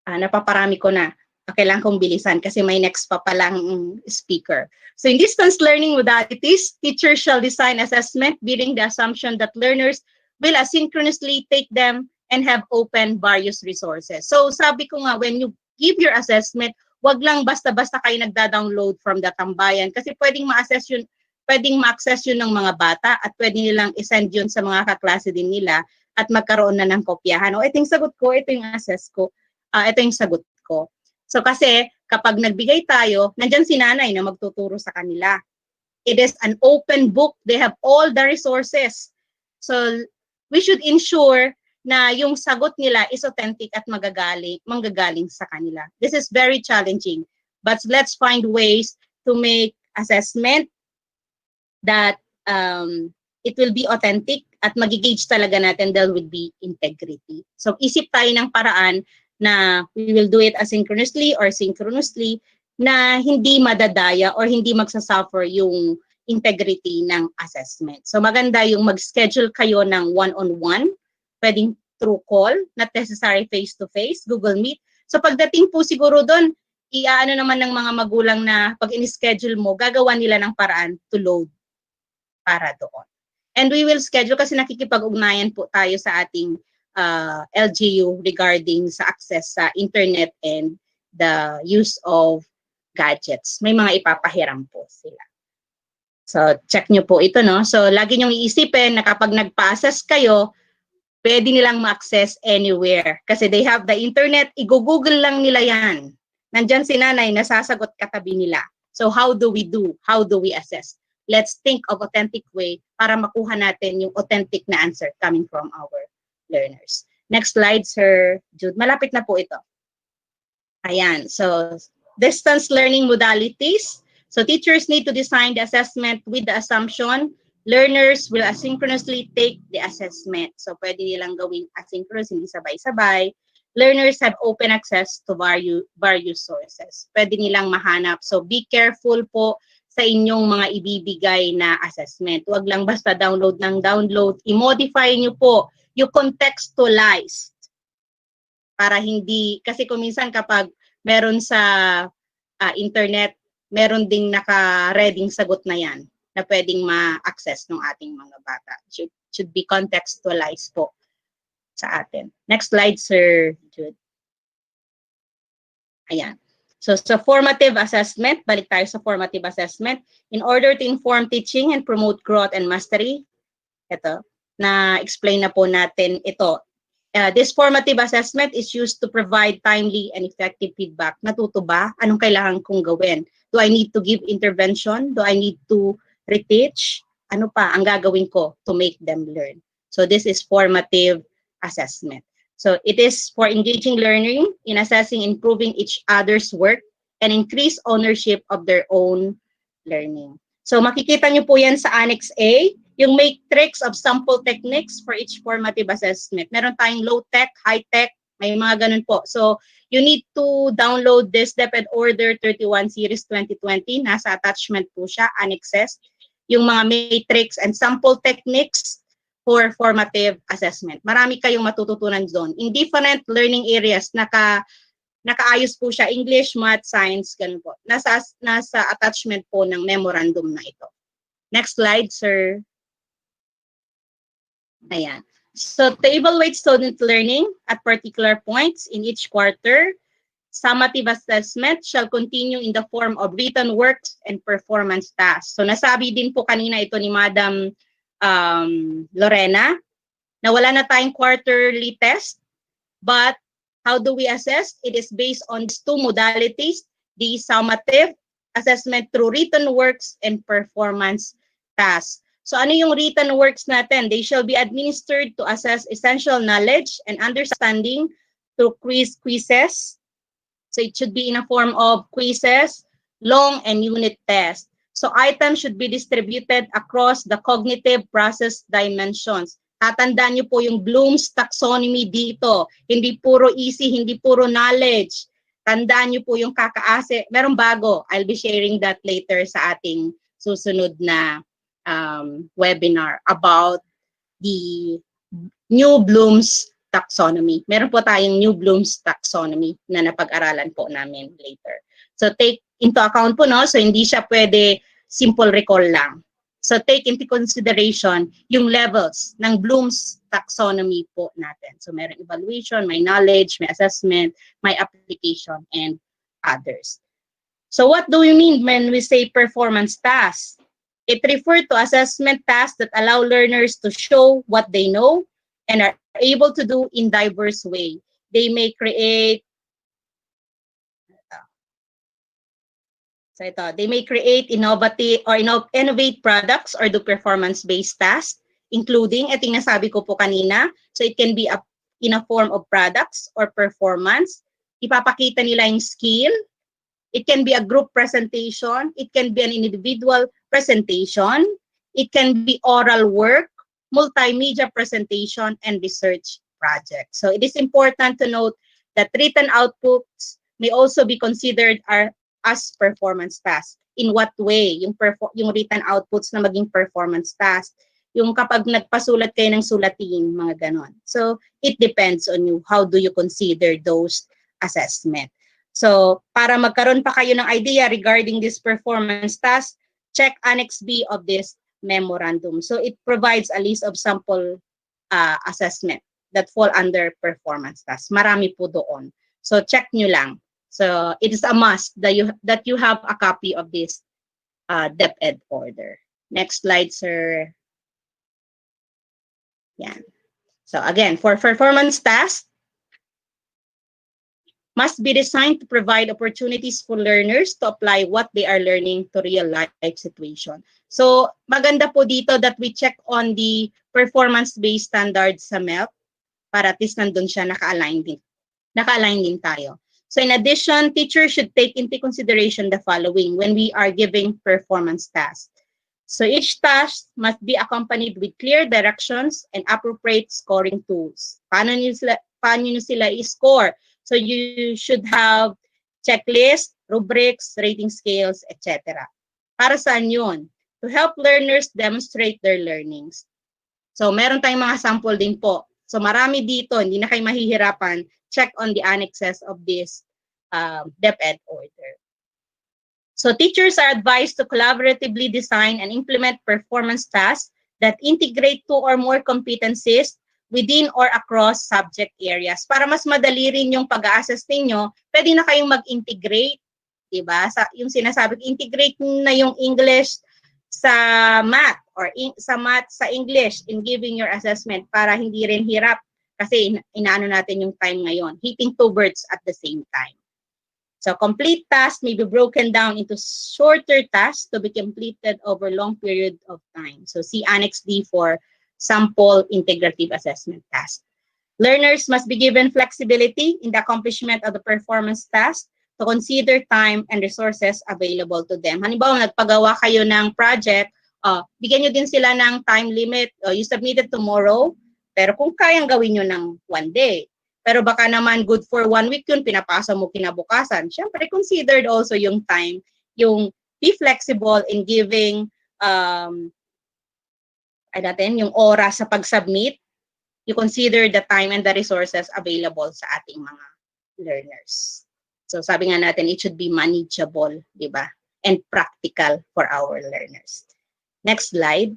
Speaker 4: Napaparami ko na. Kailangan kong bilisan kasi may next pa palang speaker. So in distance learning modalities, teachers shall design assessment bearing the assumption that learners will asynchronously take them and have open various resources. So sabi ko nga, when you give your assessment, wag lang basta-basta kayo nagda-download from the tambayan kasi pwedeng ma-access yun ng mga bata at pwede nilang isend yun sa mga kaklase din nila at magkaroon na ng kopyahan. O, ito yung sagot ko, ito yung assess ko, ito yung sagot ko. So kasi kapag nagbigay tayo, nandyan si nanay na magtuturo sa kanila. It is an open book. They have all the resources. So we should ensure na yung sagot nila is authentic at manggagaling sa kanila. This is very challenging. But let's find ways to make assessment that it will be authentic at magigauge talaga natin there will be integrity. So isip tayo ng paraan na we will do it asynchronously or synchronously na hindi madadaya or hindi magsasuffer yung integrity ng assessment. So maganda yung mag-schedule kayo ng one-on-one, pwedeng through call, not necessary face-to-face, Google Meet. So pagdating po siguro doon, iaano naman ng mga magulang na pag in-schedule mo, gagawa nila ng paraan to load para doon. And we will schedule kasi nakikipag-ugnayan po tayo sa ating LGU regarding sa access sa internet and the use of gadgets. May mga ipapahiram po sila. So, check nyo po ito, no? So, lagi nyong iisipin na kapag nagpa-assess kayo, pwede nilang ma-access anywhere. Kasi they have the internet, i-google lang nila yan. Nandyan si nanay, nasasagot katabi nila. So, how do we do? How do we assess? Let's think of authentic way para makuha natin yung authentic na answer coming from our learners. Next slide, Sir Jude. Malapit na po ito. Ayan. So, distance learning modalities. So, teachers need to design the assessment with the assumption learners will asynchronously take the assessment. So, pwede nilang gawing asynchronous, hindi sabay-sabay. Learners have open access to various sources. Pwede nilang mahanap. So, be careful po sa inyong mga ibibigay na assessment. Huwag lang basta download ng download. I-modify nyo po yung contextualized. Para hindi, kasi kung minsan kapag meron sa internet, meron ding naka-reading sagot na yan na pwedeng ma-access ng ating mga bata. Should be contextualized po sa atin. Next slide, Sir Jude. Ayan. So, sa formative assessment, balik tayo sa formative assessment. In order to inform teaching and promote growth and mastery, ito, na-explain na po natin ito. This formative assessment is used to provide timely and effective feedback. Natuto ba? Anong kailangan kong gawin? Do I need to give intervention? Do I need to reteach? Ano pa ang gagawin ko to make them learn? So this is formative assessment. So it is for engaging learning in assessing, improving each other's work, and increase ownership of their own learning. So makikita nyo po yan sa Annex A, yung matrix of sample techniques for each formative assessment. Meron tayong low-tech, high-tech, may mga ganun po. So you need to download this DepEd Order 31 Series 2020. Nasa attachment po siya, annexes. Yung mga matrix and sample techniques for formative assessment. Marami kayong matututunan doon. In different learning areas, nakaayos po siya, English, Math, Science, ganun po. Nasa attachment po ng memorandum na ito. Next slide, sir. Ayan. So, to evaluate student learning at particular points in each quarter, summative assessment shall continue in the form of written works and performance tasks. So, nasabi din po kanina ito ni Madam Lorena, na wala na tayong quarterly test, but how do we assess? It is based on these two modalities, the summative assessment through written works and performance tasks. So ano yung written works natin? They shall be administered to assess essential knowledge and understanding through quizzes. So it should be in a form of quizzes, long and unit tests. So items should be distributed across the cognitive process dimensions. Tatandaan niyo po yung Bloom's taxonomy dito. Hindi puro easy, hindi puro knowledge. Tandaan niyo po yung kakaase. Merong bago. I'll be sharing that later sa ating susunod na webinar about the new Bloom's taxonomy. Meron po tayong new Bloom's taxonomy na napag-aralan po namin later. So take into account po, no? So hindi siya pwede simple recall lang. So take into consideration yung levels ng Bloom's taxonomy po natin. So meron evaluation, may knowledge, may assessment, may application, and others. So what do we mean when we say performance tasks? It refers to assessment tasks that allow learners to show what they know and are able to do in diverse way. They may create innovative or innovate products or do performance-based tasks, including, ito yung nasabi ko po kanina, so it can be in a form of products or performance. Ipapakita nila yung skill. It can be a group presentation. It can be an individual presentation. It can be oral work, multimedia presentation, and research project. So it is important to note that written outputs may also be considered as performance tasks. In what way? Yung written outputs na maging performance task. Yung kapag nagpasulat kayo ng sulatin, mga ganon. So it depends on you. How do you consider those assessment? So, para magkaroon pa kayo ng idea regarding this performance task, check Annex B of this memorandum. So, it provides a list of sample assessment that fall under performance task. Marami po doon. So, check nyo lang. So, it is a must that you have a copy of this DepEd order. Next slide, sir. Yan. So again, for performance tasks, must be designed to provide opportunities for learners to apply what they are learning to real life situation. So maganda po dito that we check on the performance-based standards sa MELP para at least nandun siya naka-align din tayo. So in addition, teachers should take into consideration the following when we are giving performance tasks. So each task must be accompanied with clear directions and appropriate scoring tools. Paano nyo sila i-score? So you should have checklist, rubrics, rating scales, etc. Para saan yun? To help learners demonstrate their learnings. So meron tayong mga sample din po. So marami dito, hindi na kayo mahihirapan. Check on the annexes of this DepEd order. So teachers are advised to collaboratively design and implement performance tasks that integrate two or more competencies within or across subject areas. Para mas madali rin yung pag-a-assess ninyo, pwede na kayong mag-integrate, diba? Yung sinasabi, integrate na yung English sa math or sa math sa English in giving your assessment para hindi rin hirap kasi inaano natin yung time ngayon, hitting two birds at the same time. So complete tasks may be broken down into shorter tasks to be completed over long period of time. So see Annex D for sample integrative assessment task. Learners must be given flexibility in the accomplishment of the performance task to consider time and resources available to them. Halimbawa, nagpagawa kayo ng project, bigyan nyo din sila ng time limit. You submit it tomorrow, pero kung kayang gawin nyo ng one day, pero baka naman good for 1 week yun, pinapasa mo kinabukasan. Siyempre, considered also yung time, yung be flexible in giving yung oras sa pag-submit. You consider the time and the resources available sa ating mga learners. So sabi nga natin, it should be manageable, di ba? And practical for our learners. Next slide.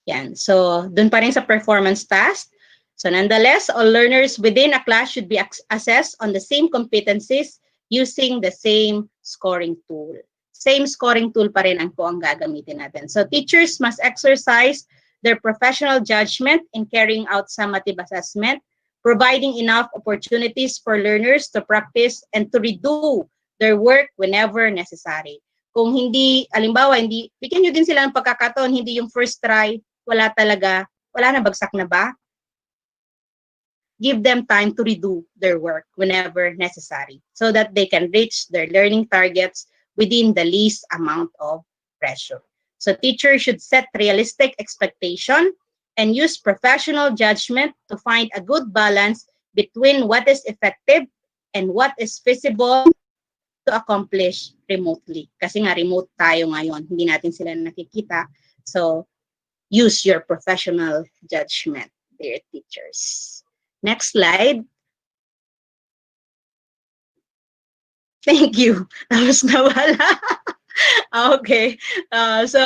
Speaker 4: Yan. So dun pa rin sa performance task. So nonetheless, all learners within a class should be assessed on the same competencies using the same scoring tool. Same scoring tool pa rin ang gagamitin natin. So teachers must exercise their professional judgment in carrying out summative assessment, providing enough opportunities for learners to practice and to redo their work whenever necessary. Kung hindi, alimbawa, bigyan nyo din sila ng pagkakataon, hindi yung first try, wala na, bagsak na ba? Give them time to redo their work whenever necessary so that they can reach their learning targets within the least amount of pressure. So teachers should set realistic expectation and use professional judgment to find a good balance between what is effective and what is feasible to accomplish remotely. Kasi nga remote tayo ngayon, hindi natin sila nakikita. So use your professional judgment, dear teachers. Next slide. Thank you. Tapos na wala. Okay. So,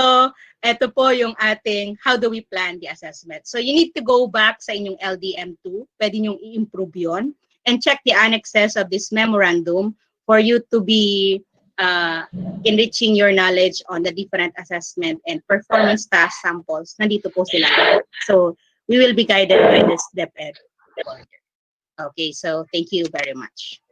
Speaker 4: ito po yung ating how do we plan the assessment. So, you need to go back sa inyong LDM2. Pwede nyong i-improve yun. And check the annexes of this memorandum for you to be enriching your knowledge on the different assessment and performance task samples. Nandito po sila. So, we will be guided by this DepEd. Okay, so thank you very much.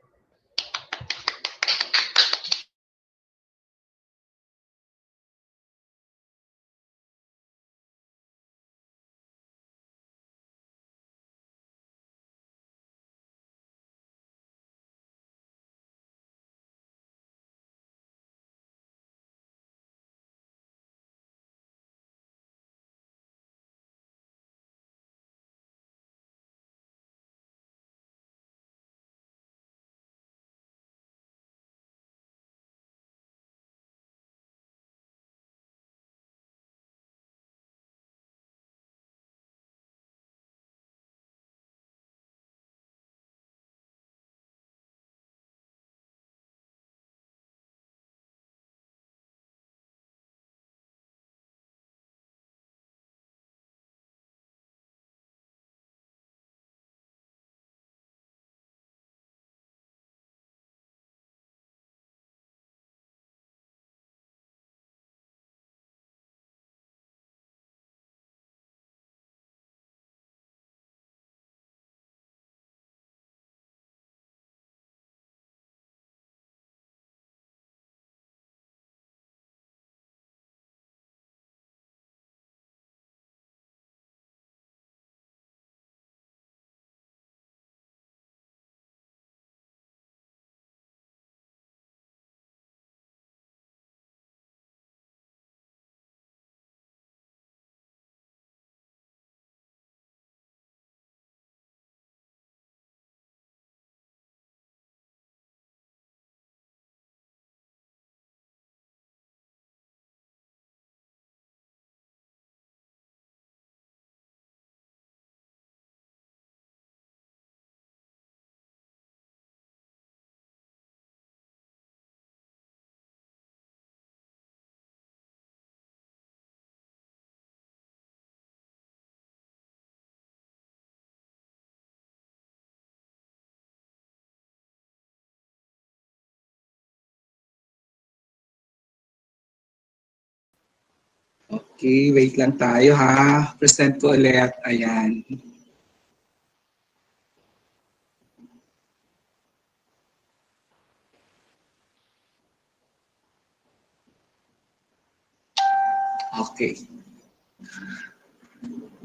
Speaker 5: Okay, wait lang tayo ha. Present ko ulit. Ayan. Okay.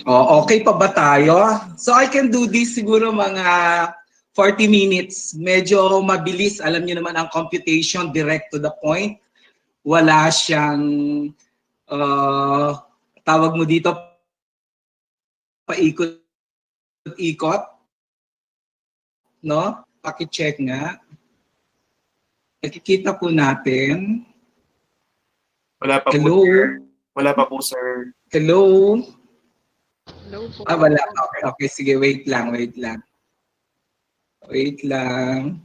Speaker 5: Oh, okay pa ba tayo? So I can do this siguro mga 40 minutes. Medyo mabilis. Alam niyo naman ang computation, direct to the point. Wala siyang tawag mo dito, paikot-ikot. No? Paki-check nga. Nakikita po natin.
Speaker 3: Wala pa
Speaker 5: Hello?
Speaker 3: po, sir. Wala pa po, sir.
Speaker 5: Hello?
Speaker 2: Hello po.
Speaker 5: Wala. Okay, okay. Sige, wait lang. Wait lang.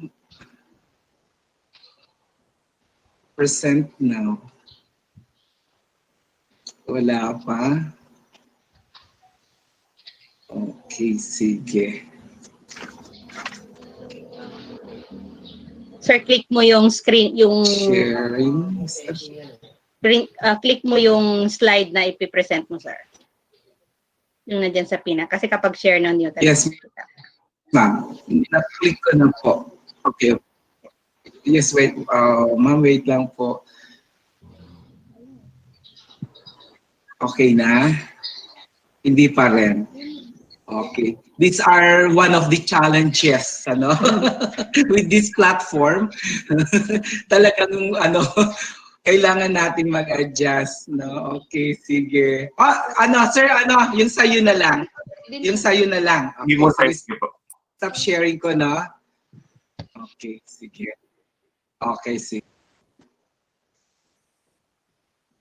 Speaker 5: Present now. Wala pa. Okay, sige.
Speaker 4: Sir, click mo yung screen, yung
Speaker 5: Sharing.
Speaker 4: click mo yung slide na ipipresent mo, sir. Yung nandiyan sa pina. Kasi kapag share ng new,
Speaker 5: Yes, ma'am. Na-click ko na po. Okay. Yes, wait. Ma'am, wait lang po. Okay na? Hindi pa rin. Okay. These are one of the challenges, ano, with this platform. Talagang, kailangan natin mag-adjust, no? Okay, sige. Sir, yung sa'yo na lang. Yung sa'yo na lang.
Speaker 3: Hindi mo size ko po.
Speaker 5: Stop sharing ko, no? Okay, sige. Okay, sige.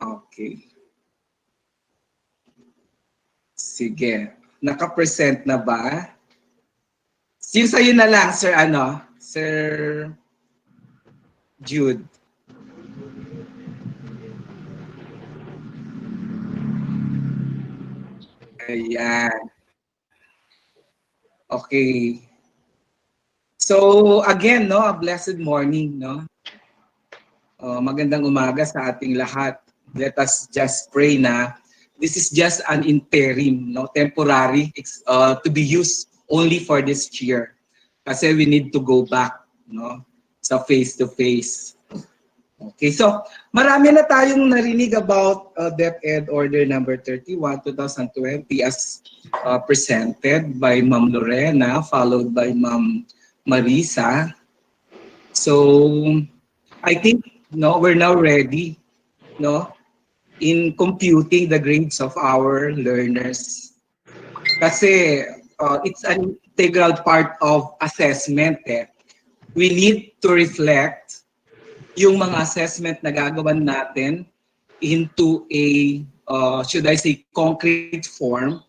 Speaker 5: Okay. Sige. Naka-present na ba? Yung sa'yo na lang, Sir, Sir Jude. Ayan. Okay. So, again, no, a blessed morning, no? Magandang umaga sa ating lahat. Let us just pray na this is just an interim, no, temporary, to be used only for this year. Kasi we need to go back, no, sa face-to-face. Okay, so marami na tayong narinig about DepEd Order number 31, 2020 as presented by Ma'am Lorena, followed by Ma'am Marisa. So I think, no, we're now ready, no, in computing the grades of our learners. Kasi it's an integral part of assessment. We need to reflect yung mga assessment na gagawin natin into a, should I say, concrete form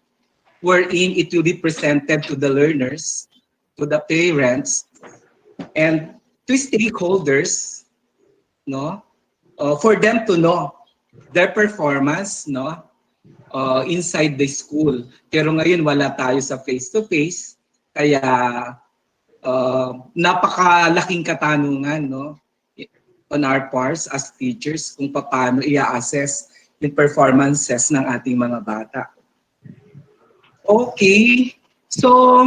Speaker 5: wherein it will be presented to the learners, to the parents, and to stakeholders, no, for them to know their performance, no, inside the school. Pero ngayon wala tayo sa face-to-face, kaya napakalaking katanungan, no, on our parts as teachers kung paano i-assess yung performances ng ating mga bata. Okay, so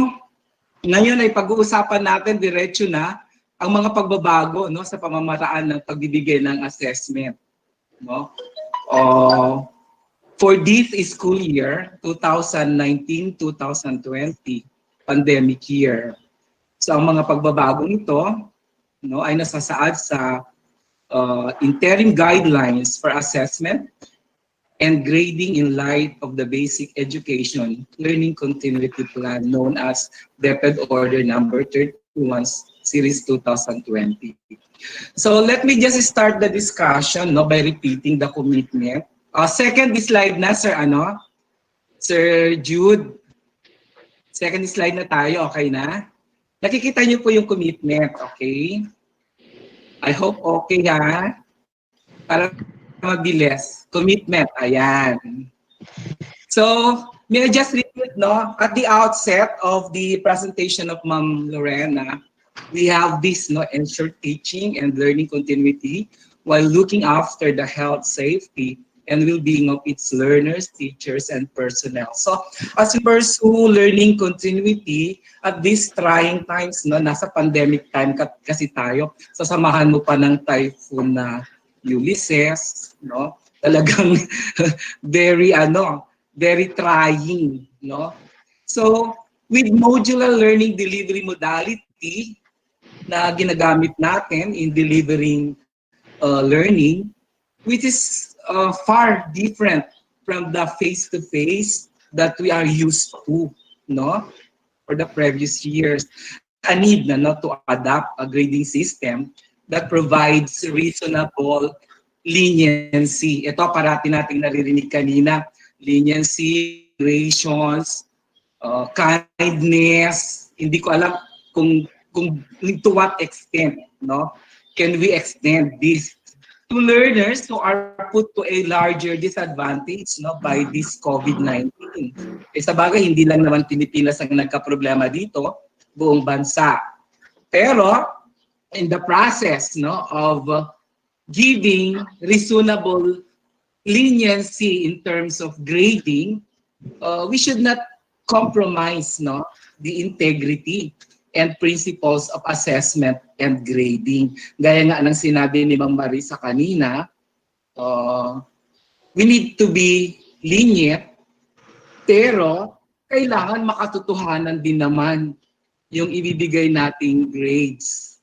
Speaker 5: ngayon ay pag-uusapan natin diretso na ang mga pagbabago, no, sa pamamaraan ng pagbibigay ng assessment, no. For this school year, 2019-2020, pandemic year. So ang mga pagbabagong ito, no, ay nasasaad sa interim guidelines for assessment and grading in light of the Basic Education Learning Continuity Plan known as DepEd Order number 31, Series 2020. So let me just start the discussion, no, by repeating the commitment. Second slide na, Sir, Sir Jude. Second slide na tayo, okay na? Nakikita niyo po yung commitment, okay? I hope okay, ha? Para mabilis. Commitment, ayan. So, may I just repeat, no? At the outset of the presentation of Ma'am Lorena, we have this, no, ensure teaching and learning continuity while looking after the health, safety, and well-being of its learners, teachers, and personnel. So, as we pursue learning continuity at these trying times, no, nasa pandemic time kasi tayo, sasamahan mo pa ng typhoon na Ulysses, no? Talagang very trying, no? So, with modular learning delivery modality na ginagamit natin in delivering learning, which is far different from the face-to-face that we are used to, no? For the previous years. A need na, no, to adapt a grading system that provides reasonable leniency. Ito, parati nating naririnig kanina. Leniency, rations, kindness. Hindi ko alam kung to what extent, no? Can we extend this to learners who are put to a larger disadvantage, no, by this COVID-19? Sa bagay, hindi lang naman Pilipinas ang nagka-problema dito, buong bansa. Pero in the process, no, of giving reasonable leniency in terms of grading, we should not compromise, no, the integrity and principles of assessment and grading. Gaya nga ng sinabi ni Ma'am Marisa kanina, we need to be lenient, pero kailangan makatotohanan din naman yung ibibigay nating grades.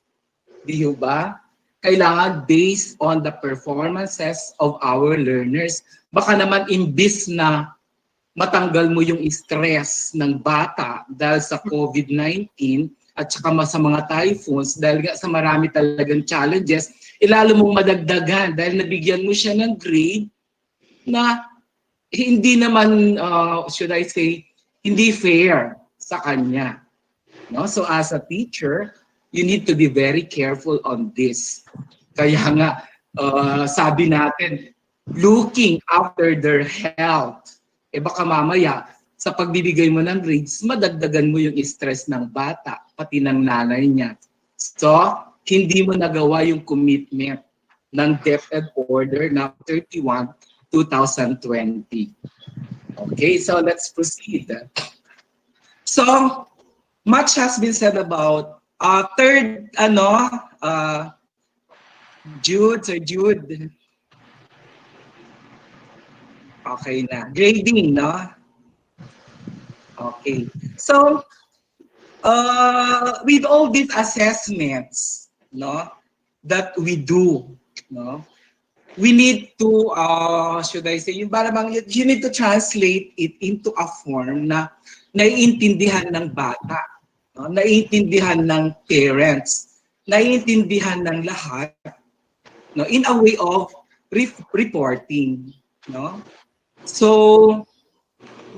Speaker 5: Di ba? Kailangan based on the performances of our learners. Baka naman imbis na matanggal mo yung stress ng bata dahil sa COVID-19 at saka sa mga typhoons, dahil nga sa marami talagang challenges, ilalo mong madagdagan dahil nabigyan mo siya ng grade na hindi naman, should I say, hindi fair sa kanya. No? So as a teacher, you need to be very careful on this. Kaya nga, sabi natin, looking after their health. Baka mamaya, sa pagbibigay mo ng grades, madagdagan mo yung stress ng bata, pati ng nanay niya. So, hindi mo nagawa yung commitment ng DepEd Order No. 31, 2020. Okay, so let's proceed. So, much has been said about third, Jude. Okay na. Grading, no? Okay. So, with all these assessments, no, that we do, no, we need to, should I say, you need to translate it into a form na naiintindihan ng bata, no? Naiintindihan ng parents, naiintindihan ng lahat, no, in a way of reporting, no? So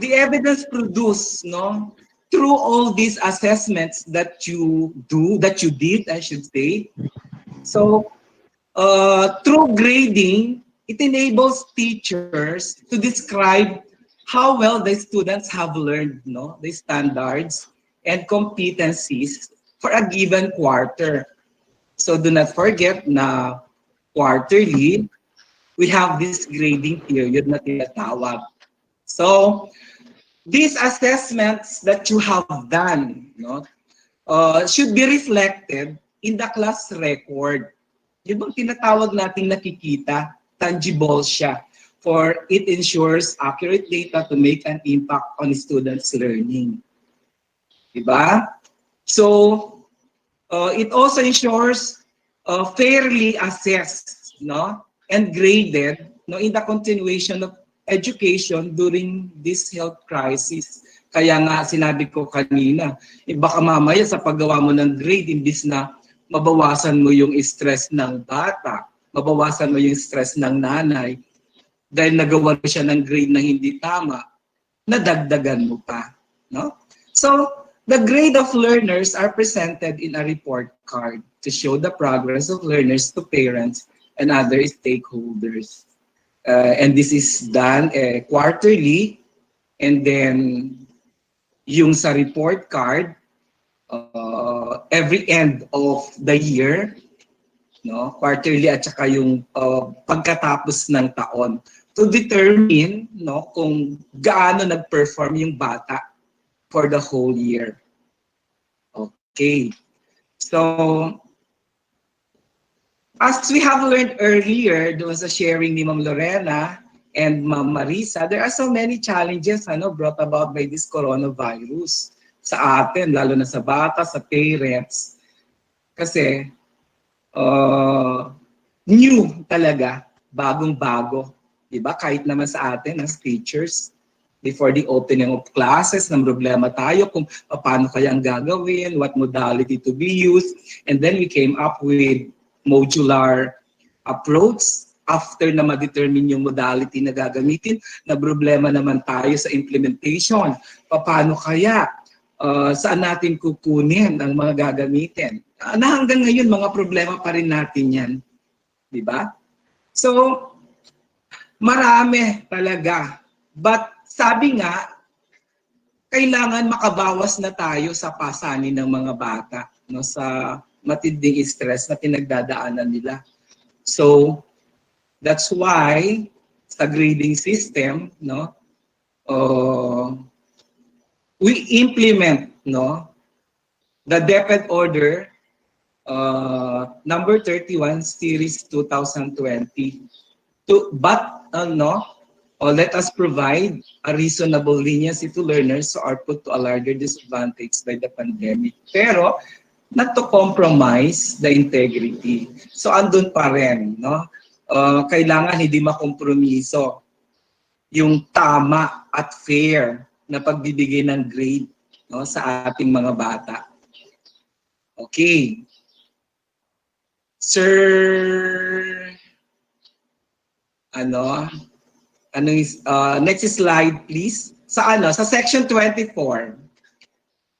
Speaker 5: the evidence produced, no, through all these assessments that you did, I should say. So through grading, it enables teachers to describe how well the students have learned, no, the standards and competencies for a given quarter. So do not forget na quarterly, we have this grading period na tinatawag. So these assessments that you have done, no, should be reflected in the class record. Yung bang tinatawag nating nakikita, tangible siya, for it ensures accurate data to make an impact on students' learning. Diba? So, it also ensures fairly assessed, no, and graded, no, in the continuation of education during this health crisis. Kaya nga sinabi ko kanina, baka mamaya sa paggawa mo ng grade, imbis na mabawasan mo yung stress ng bata, mabawasan mo yung stress ng nanay, dahil nagawa mo siya ng grade na hindi tama, nadagdagan mo pa. No? So, the grade of learners are presented in a report card to show the progress of learners to parents and other stakeholders. And this is done quarterly, and then yung sa report card, every end of the year, no? Quarterly at saka yung pagkatapos ng taon to determine, no, kung gaano nag-perform yung bata for the whole year. Okay. So, as we have learned earlier doon sa sharing ni Ma'am Lorena and Ma'am Marisa, there are so many challenges brought about by this coronavirus sa atin, lalo na sa bata, sa parents. Kasi, new talaga, bagong-bago. Diba? Kahit naman sa atin as teachers, before the opening of classes, ng problema tayo kung paano kaya ang gagawin, what modality to be used, and then we came up with modular approach. After na ma-determine yung modality na gagamitin, na problema naman tayo sa implementation. Paano kaya? Saan natin kukunin ang mga gagamitin? Na hanggang ngayon, mga problema pa rin natin yan. Diba? So, marami talaga. But sabi nga, kailangan makabawas na tayo sa pasanin ng mga bata, no, sa matinding stress na pinagdadaanan nila. So, that's why sa grading system, no, we implement, no, the DepEd Order number 31 series 2020. Let us provide a reasonable leniency to learners who are put to a larger disadvantage by the pandemic. Pero not to compromise the integrity. So andun pa rin, no? Kailangan hindi makompromiso yung tama at fair na pagbibigay ng grade, no, sa ating mga bata. Okay. Sir, next slide please. Sa section 24,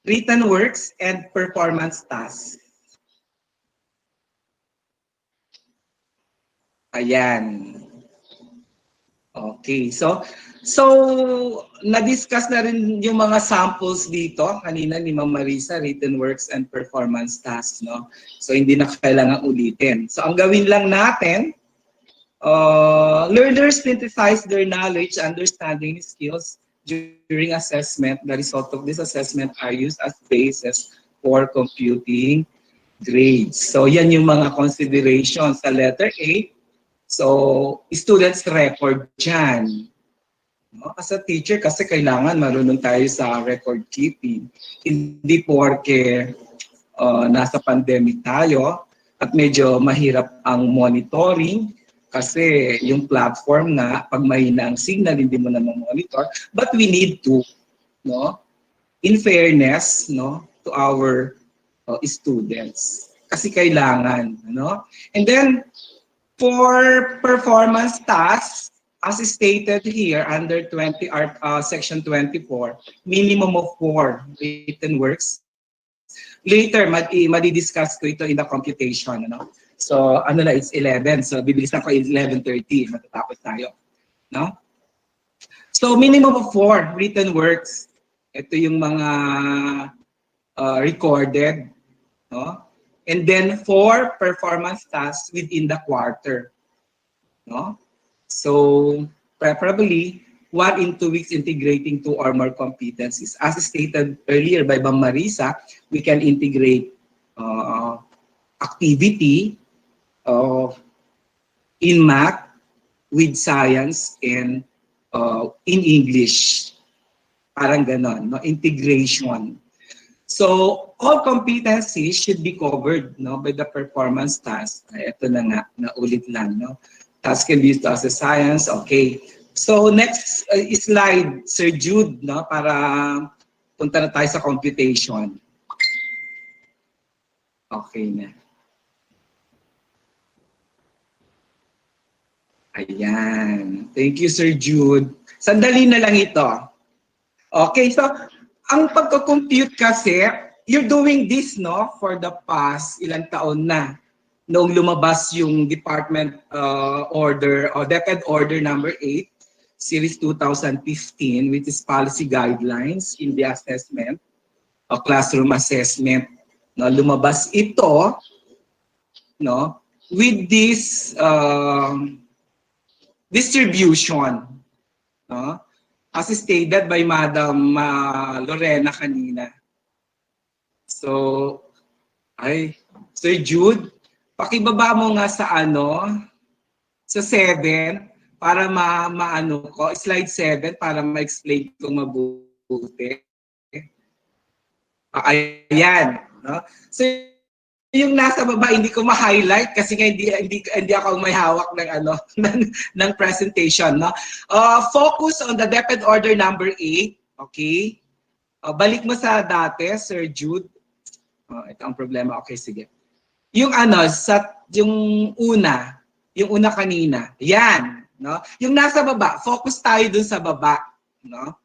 Speaker 5: written works and performance tasks. Ayan. Okay, so na-discuss na rin yung mga samples dito kanina ni Ma'am Marisa, written works and performance tasks, no? So hindi na kailangan ulitin. So ang gawin lang natin, learners synthesize their knowledge, understanding, skills during assessment. The result of this assessment are used as basis for computing grades. So yan yung mga considerations sa letter A. So students record dyan. No? As a teacher, kasi kailangan marunong tayo sa record keeping. Hindi porke nasa pandemic tayo at medyo mahirap ang monitoring. Kasi yung platform na pag mahina ang signal, hindi mo na monitor. But we need to, no, in fairness, no, to our students. Kasi kailangan, no? And then, for performance tasks, as stated here under section 24, minimum of 4 written works. Later, madi-discuss ko ito in the computation, no? So, it's 11. So, bibilisan ko 11:30. Matatapos tayo. No? So, minimum of 4 written works. Ito yung mga recorded. No? And then 4 performance tasks within the quarter. No? So, preferably, 1 in 2 weeks integrating 2 or more competencies. As stated earlier by Ma'am Marisa, we can integrate activity in math, with science, and in English. Parang ganon, no? Integration. So, all competencies should be covered, no, by the performance task. Ito na nga, naulit lang. No? Task can be used to assess science. Okay. So, next slide, Sir Jude, no, para punta na tayo sa computation. Okay na. Ayan. Thank you, Sir Jude. Sandali na lang ito. Okay, so ang pagko-compute kasi, you're doing this, no, for the past ilang taon na. Noong lumabas yung department order, or DepEd Order number 8, series 2015, which is policy guidelines in the assessment, classroom assessment. No, lumabas ito, no, with this distribution, no? As stated by Madam Lorena kanina. So, Sir Jude, pakibaba mo nga sa sa 7 para maano ko, slide 7 para ma-explain ko mabuti. Ayan, no? So, yung nasa baba hindi ko ma-highlight kasi nga hindi ako may hawak ng ng presentation, no. Focus on the DepEd order number 8, okay? Balik mo sa dati, Sir Jude. Ito ang problema. Okay, sige. Yung yung una kanina. Yan, no? Yung nasa baba, focus tayo dun sa baba, no?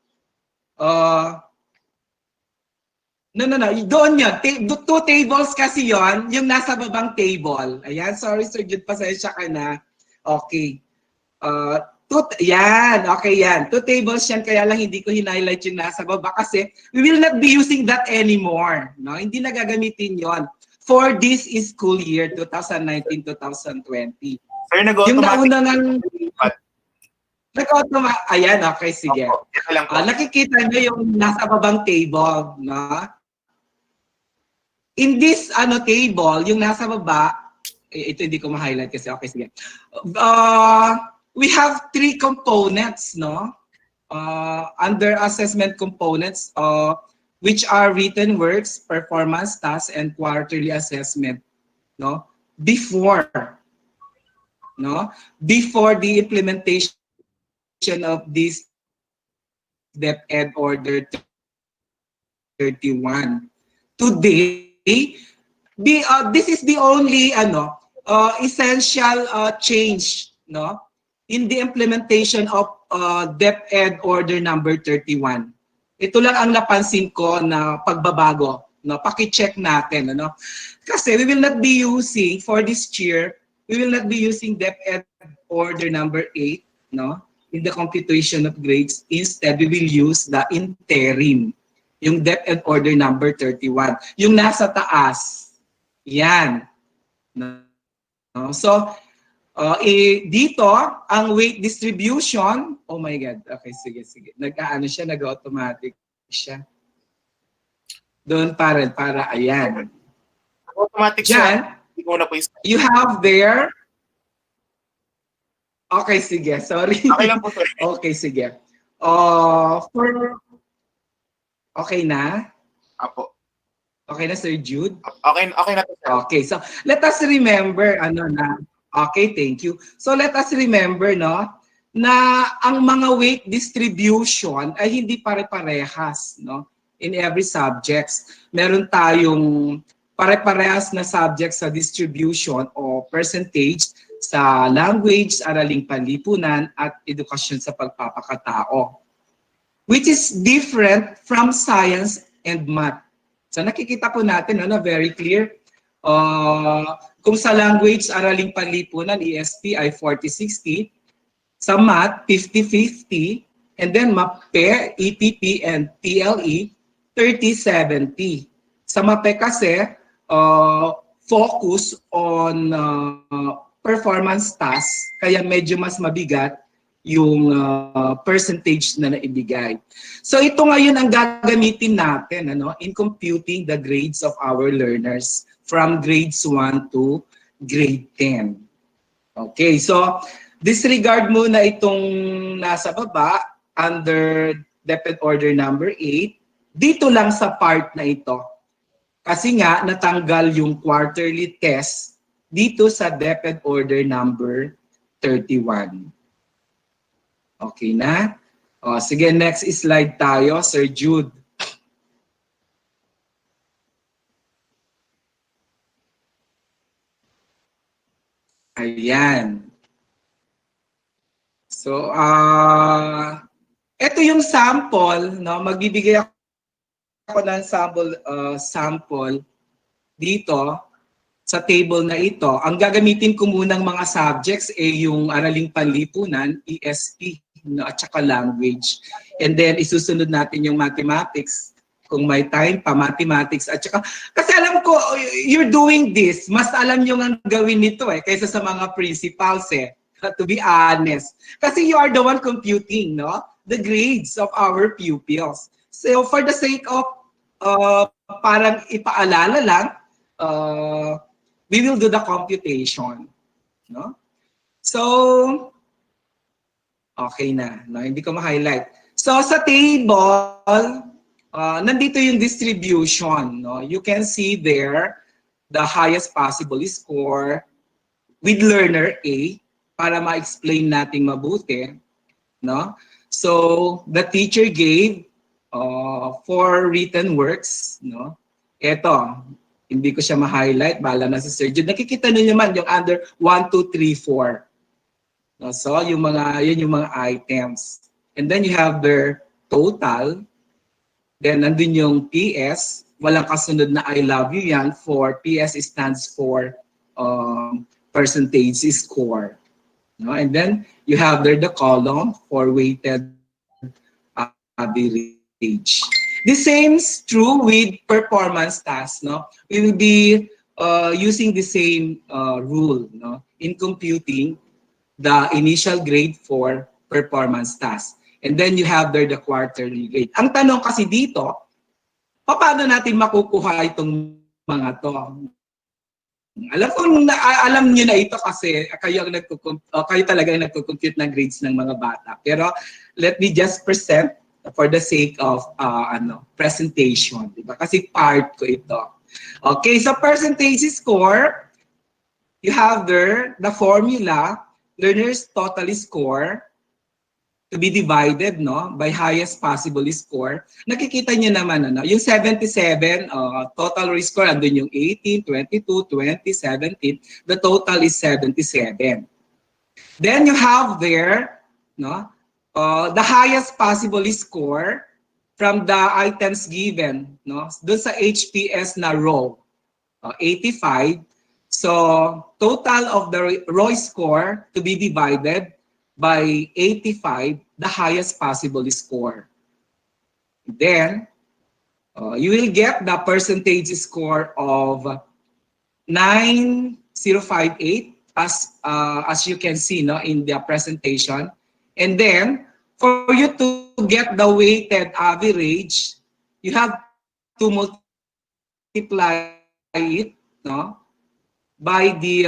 Speaker 5: No. Doon yun. Two tables kasi yon, yung nasa babang table. Ayan, sorry Sir Jude, pasensya ka na. Okay. Yan, okay yan. Two tables yan, kaya lang hindi ko highlight yung nasa baba kasi we will not be using that anymore. No? Hindi na gagamitin yon for this school year, 2019-2020.
Speaker 3: Sir,
Speaker 5: Yung
Speaker 3: nag-automatic.
Speaker 5: nauna ng... Ayan, okay, sige. Nakikita nyo yung nasa babang table, no? In this table, yung nasa baba, ito hindi ko ma-highlight kasi okay, sige. We have 3 components, no? Under assessment components, which are written works, performance tasks, and quarterly assessment, no? Before the implementation of this DepEd Order 31. Today, this is the only essential change, no, in the implementation of DepEd Order number 31. Ito lang ang napansin ko na pagbabago, no, paki-check natin, ano? Kasi we will not be using for this year, we will not be using DepEd Order number 8, no, in the computation of grades. Instead, we will use the interim, yung DepEd Order number 31. Yung nasa taas. Yan. No? So, dito, ang weight distribution, oh my God. Okay, sige. Nag-automatic siya. Doon para ayan.
Speaker 3: Automatic siya.
Speaker 5: You have there, okay, sige. Sorry.
Speaker 3: Okay lang po, sir.
Speaker 5: Okay, sige. Okay na?
Speaker 3: Apo.
Speaker 5: Okay na, Sir Jude?
Speaker 3: Okay na po, sir.
Speaker 5: Okay, so let us remember, okay, thank you. So let us remember, no, na ang mga weight distribution ay hindi pare-parehas, no, in every subjects. Meron tayong pare-parehas na subjects sa distribution o percentage sa language, araling panlipunan, at edukasyon sa pagpapakatao, which is different from science and math. So nakikita po natin, very clear. Kung sa language, araling panlipunan, ESP ay 40-60. Sa math, 50-50. And then MAPE, EPP, and TLE, 30-70. Sa MAPE kasi, focus on performance tasks, kaya medyo mas mabigat yung percentage na naibigay. So ito ngayon ang gagamitin natin, in computing the grades of our learners from grades 1 to grade 10. Okay, so disregard muna itong nasa baba under DepEd Order number 8. Dito lang sa part na ito. Kasi nga natanggal yung quarterly test dito sa DepEd Order number 31. Okay na? Sige, next slide tayo, Sir Jude. Ayan. So, ito yung sample, no? Magbibigay ako ng sample dito sa table na ito. Ang gagamitin ko munang mga subjects ay yung araling panlipunan, ESP, no, at saka language. And then isusunod natin yung mathematics, kung may time pa, mathematics at saka, kasi alam ko, you're doing this, mas alam nyo nga gawin nito kaysa sa mga principals to be honest. Kasi you are the one computing, no? The grades of our pupils. So for the sake of parang ipaalala lang, we will do the computation, no? So, okay na, no? Hindi ko ma-highlight. So sa table, nandito yung distribution, no? You can see there the highest possible score with learner A para ma-explain natin mabuti, no? So the teacher gave 4 written works, no? Ito, hindi ko siya ma-highlight, bala na si Sir Jude. Nakikita niyo naman yung under 1, 2, 3, 4. No? So yun yung mga items. And then you have their total. Then nandun yung PS. Walang kasunod na I love you yan. For PS stands for percentage score. No? And then you have there the column for weighted average. The same is true with performance tasks. No? We will be using the same rule, no? In computing the initial grade for performance tasks. And then you have there the quarterly grade. Ang tanong kasi dito, paano natin makukuha itong mga to? Alam niyo na ito kasi kayo talaga ang nagko-compute ng grades ng mga bata. Pero let me just present for the sake of presentation, diba? Kasi part ko ito. Okay, so percentage score, you have there the formula, learner's total score to be divided, no, by highest possible score. Nakikita niyo naman yung 77 total score, andun yung 18, 22, 20, 17. The total is 77. Then you have there, no, the highest possible score from the items given, no, dun sa HPS na row, 85. So total of the row score to be divided by 85, the highest possible score. Then, you will get the percentage score of 9058 as you can see, no, in the presentation. And then, for you to get the weighted average, you have to multiply it, no, by the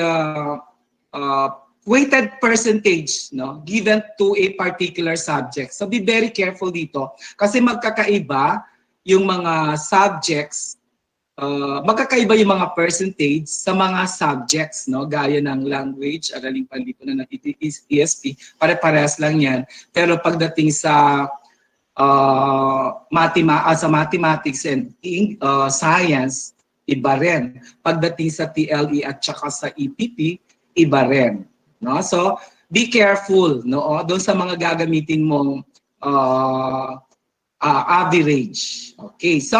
Speaker 5: weighted percentage, no, given to a particular subject. So be very careful dito kasi magkakaiba yung mga subjects, magkakaiba yung mga percentage sa mga subjects, no, gaya ng language, araling panlipunan ng ESP, pare-parehas lang yan. Pero pagdating sa mathematics and science, iba rin. Pagdating sa TLE at saka sa EPP, iba rin. No? So, be careful, no, doon sa mga gagamitin mong average. Okay, so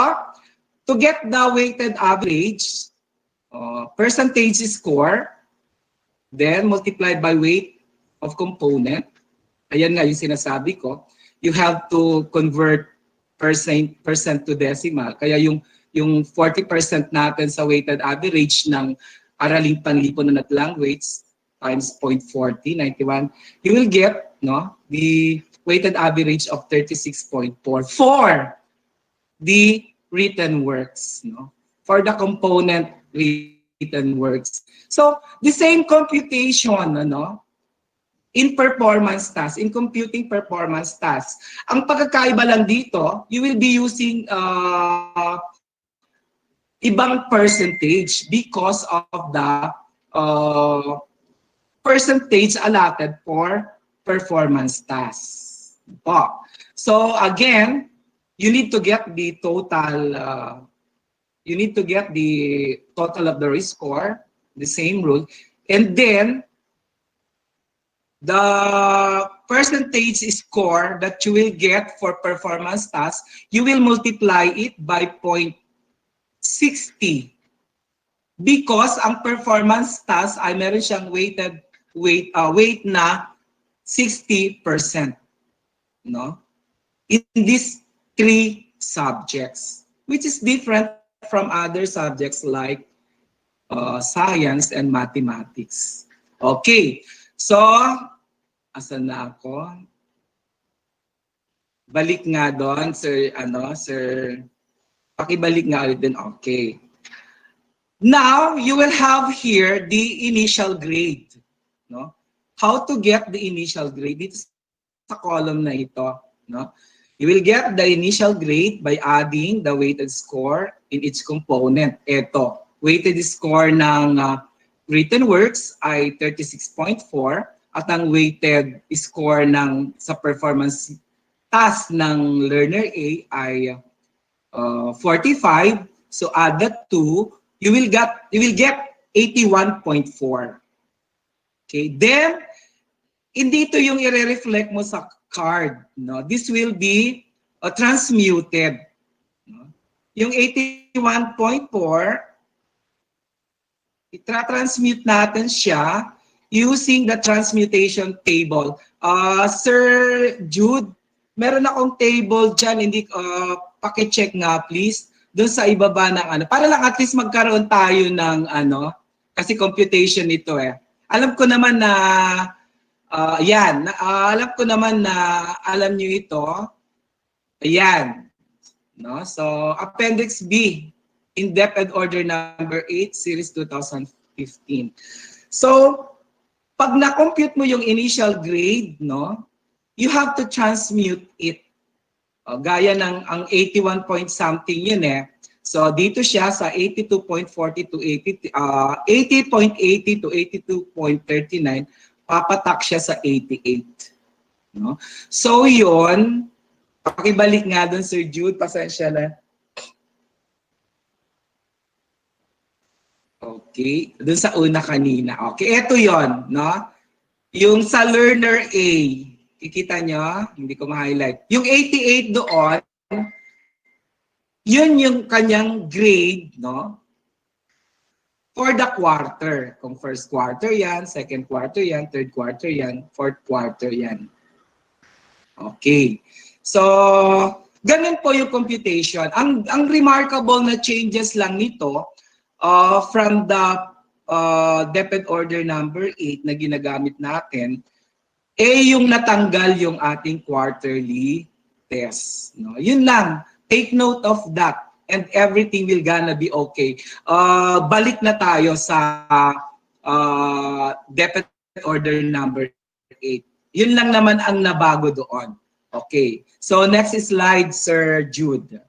Speaker 5: to get the weighted average, percentage score, then multiplied by weight of component. Ayan nga yung sinasabi ko. You have to convert percent to decimal. Kaya yung 40% natin sa weighted average ng araling panlipunan at language times 0.40, 91, you will get, no, the weighted average of 36.4 for the written works, no, for the component written works. So the same computation, no, in performance tasks, in computing performance tasks. Ang pagkakaiba lang dito, you will be using ibang percentage because of the percentage allotted for performance tasks. So again, you need to get the total. You need to get the total of the score, the same rule, and then the percentage score that you will get for performance tasks, you will multiply it by 0.60 because ang performance task ay meron siyang weight na 60%, no, in these 3 subjects. which is different from other subjects like science and mathematics. Okay, so asan na ako? Balik nga doon, sir, sir, pakibalik nga ulit din. Okay. Now, you will have here the initial grade. No? How to get the initial grade? Dito sa column na ito. No? You will get the initial grade by adding the weighted score in each component. Ito, weighted score ng written works ay 36.4 at ang weighted score ng sa performance task ng learner A ay 45. So add that two, you will get 81.4. Okay, then dito yung i-reflect mo sa card, no? This will be transmuted. No? Yung 81.4, itra-transmute natin siya using the transmutation table. Sir Jude, meron akong table dyan, hindi paki-check nga please doon sa ibaba ng para lang at least magkaroon tayo ng kasi computation ito eh. Alam ko naman na alam ko naman na alam niyo ito. Ayan. No? So Appendix B, in-depth and order number 8, series 2015. So pag na-compute mo yung initial grade, no? You have to transmute it. Gaya ng ang 81 point something yun eh. So dito siya sa 82.40 to 80.80 to 82.39, papatak siya sa 88. No? So yun, pakibalik nga dun Sir Jude, pasensya na. Okay, dun sa una kanina. Okay, eto yon, no? Yung sa learner A, kikita nyo, hindi ko ma-highlight. Yung 88 doon, yun yung kanyang grade, no? For the quarter. Kung first quarter yan, second quarter yan, third quarter yan, fourth quarter yan. Okay. So, ganun po yung computation. Ang remarkable na changes lang nito from the depth order number 8 na ginagamit natin, yung natanggal yung ating quarterly test. No? Yun lang. Take note of that and everything will gonna be okay. Balik na tayo sa depth order number 8. Yun lang naman ang nabago doon. Okay. So next slide, Sir Jude.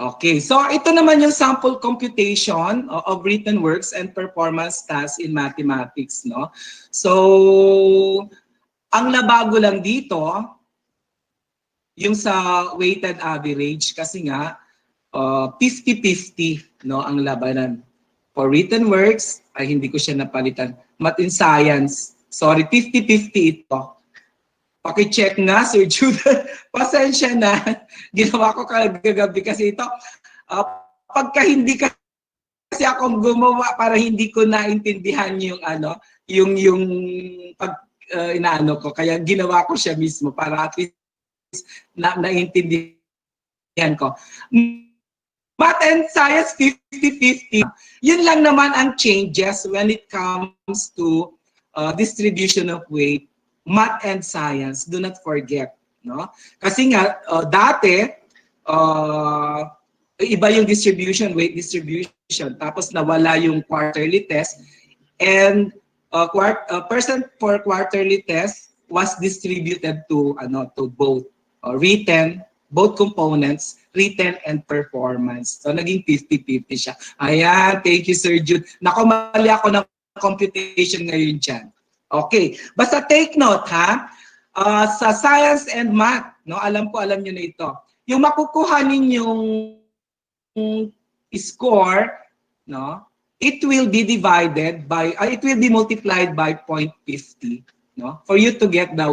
Speaker 5: Okay, so ito naman yung sample computation of written works and performance tasks in mathematics, no? So, ang nabago lang dito, yung sa weighted average, kasi nga, 50-50, no, ang labanan. For written works, ay hindi ko siya napalitan. Math and science, sorry, 50-50 ito. Paki-check nga, Sir Jude. Pasensya na. Ginawa ko kagabi kasi ito. Pagka hindi kasi akong gumawa para hindi ko naintindihan yung yung pag inaano ko. Kaya ginawa ko siya mismo para at least naintindihan ko. Math and science 50-50. Yun lang naman ang changes when it comes to distribution of weight. Math and science, do not forget, no? Kasi nga dati iba yung distribution, weight distribution, tapos nawala yung quarterly test, and percent for quarterly test was distributed to both written, both components, written and performance. So naging 50-50 siya. Ayan, thank you Sir Jude. Nakumali ako ng computation ngayon dyan. Okay, basta take note ha, sa science and math, no, alam nyo na ito. Yung makukuha ninyong score, no, it will be divided by, it will be multiplied by 0.50, no, for you to get the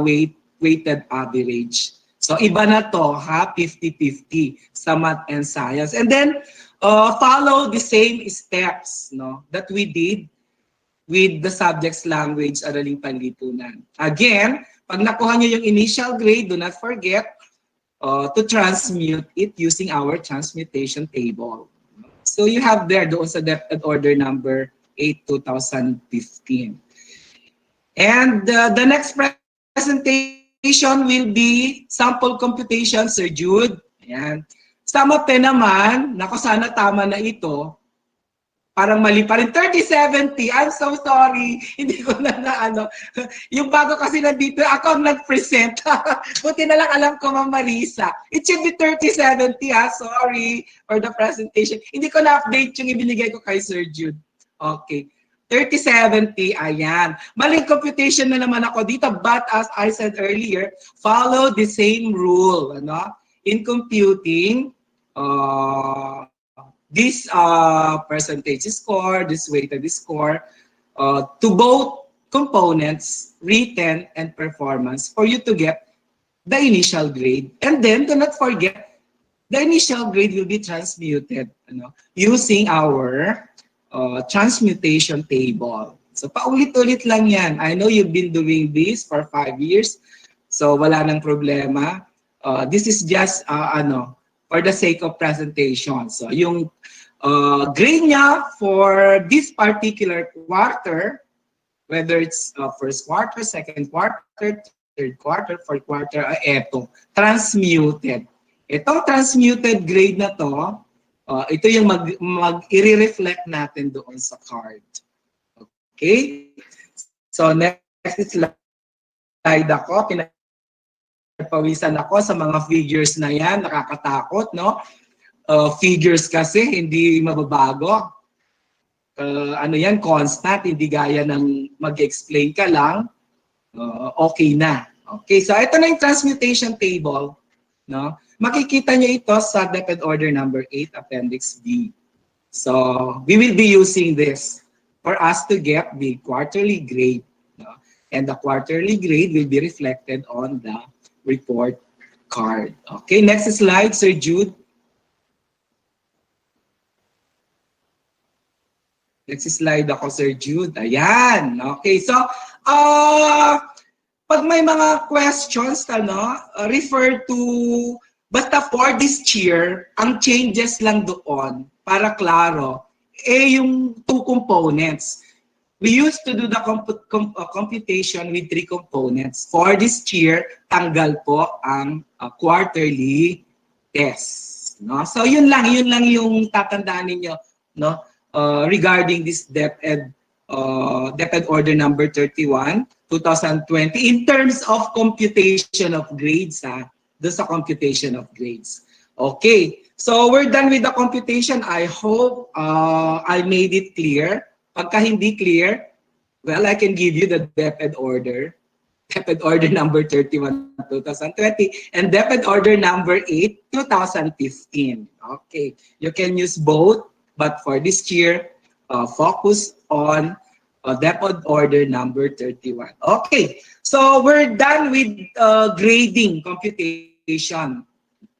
Speaker 5: weighted average. So iba na to ha, 50-50 sa math and science. And then follow the same steps, no, that we did with the subject's language, Araling Panlipunan. Again, pag nakuha nyo yung initial grade, do not forget, to transmute it using our transmutation table. So you have there doon sa DepEd Order number 8, 2015. And the next presentation will be sample computation, Sir Jude. Ayan. Sa MAPE naman, naku sana tama na ito, parang mali pa rin. 3070, I'm so sorry. Hindi ko na ano. Yung bago kasi nandito, ako ang nag-present. Buti na lang alam ko, Ma'am Marisa. It should be 3070, ha? Sorry for the presentation. Hindi ko na-update yung ibinigay ko kay Sir Jude. Okay. 3070, ayan. Maling computation na naman ako dito, but as I said earlier, follow the same rule. Ano? In computing, this percentage score, this weighted score, to both components, written and performance, for you to get the initial grade. And then, do not forget, the initial grade will be transmuted using our transmutation table. So, paulit-ulit lang yan. I know you've been doing this for 5 years, so wala nang problema. This is just, for the sake of presentation. So, yung grade niya for this particular quarter, whether it's first quarter, second quarter, third quarter, fourth quarter, eto, transmuted. Itong transmuted grade na to, ito yung i-reflect natin doon sa card. Okay? So, next slide ako. Pawisan ako sa mga figures na yan, nakakatakot, no? Figures kasi hindi mababago. Ano yan, constant, hindi gaya ng mag-explain ka lang, okay na. Okay, so ito na yung transmutation table, no? Makikita nyo ito sa DepEd Order number 8, Appendix B. So, we will be using this for us to get the quarterly grade, no? And the quarterly grade will be reflected on the report card. Okay, next slide, Sir Jude. Next slide ako, Sir Jude. Ayan. Okay, so, pag may mga questions, refer to, basta for this year, ang changes lang doon, para klaro, yung two components. We used to do the computation with 3 components. For this year, tanggal po ang quarterly test. No? So yun lang yung tatandaan ninyo, no? Regarding this DepEd Order number 31, 2020, in terms of computation of grades, doon sa computation of grades. Okay, so we're done with the computation. I hope I made it clear. Pagka hindi clear, well, I can give you the DepEd Order number 31, 2020, and DepEd Order number 8, 2015. Okay, you can use both, but for this year, focus on DepEd Order number 31. Okay, so we're done with grading computation.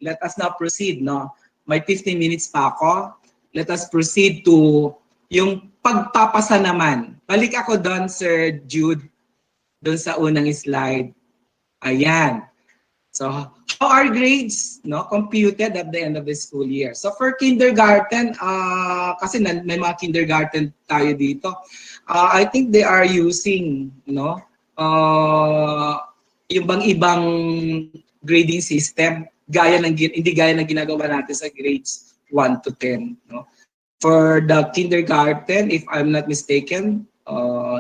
Speaker 5: Let us now proceed, no? May 15 minutes pa ako. Let us proceed to yung pagpapasa naman. Balik ako doon, Sir Jude, doon sa unang slide. Ayan. So, how are grades computed at the end of the school year? So, for kindergarten, kasi may mga kindergarten tayo dito, I think they are using, yung bang ibang grading system, hindi gaya ng ginagawa natin sa grades 1 to 10. No? For the kindergarten, if I'm not mistaken,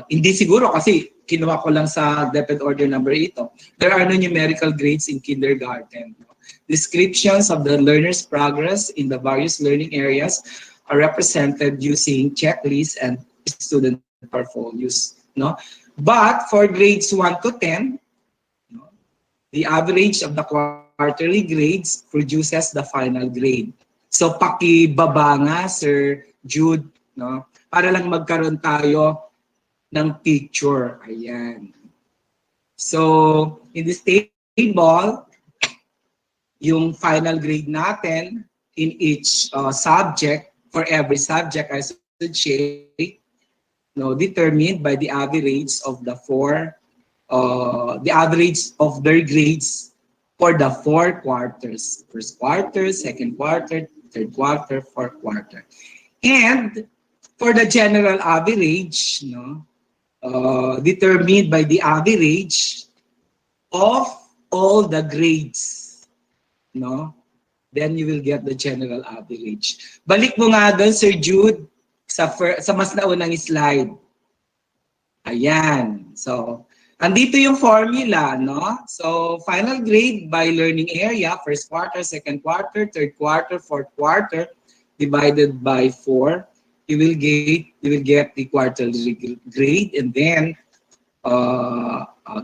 Speaker 5: hindi siguro kasi kinuha ko lang sa DepEd Order number 8. There are no numerical grades in kindergarten. Descriptions of the learner's progress in the various learning areas are represented using checklists and student portfolios. No? But for grades 1 to 10, the average of the quarterly grades produces the final grade. So pakibaba nga, Sir Jude, para lang magkaroon tayo ng picture. Ayan. So, in this table, yung final grade natin in each subject, for every subject, I should say, determined by the average of the average of their grades for the 4 quarters. First quarter, second quarter, third quarter, fourth quarter. And for the general average, no, determined by the average of all the grades, no, then you will get the general average. Balik mo nga doon, Sir Jude, sa mas naunang slide. Ayan. So, andito yung formula, no? So, final grade by learning area, first quarter, second quarter, third quarter, fourth quarter, divided by 4. You will get the quarterly grade, and then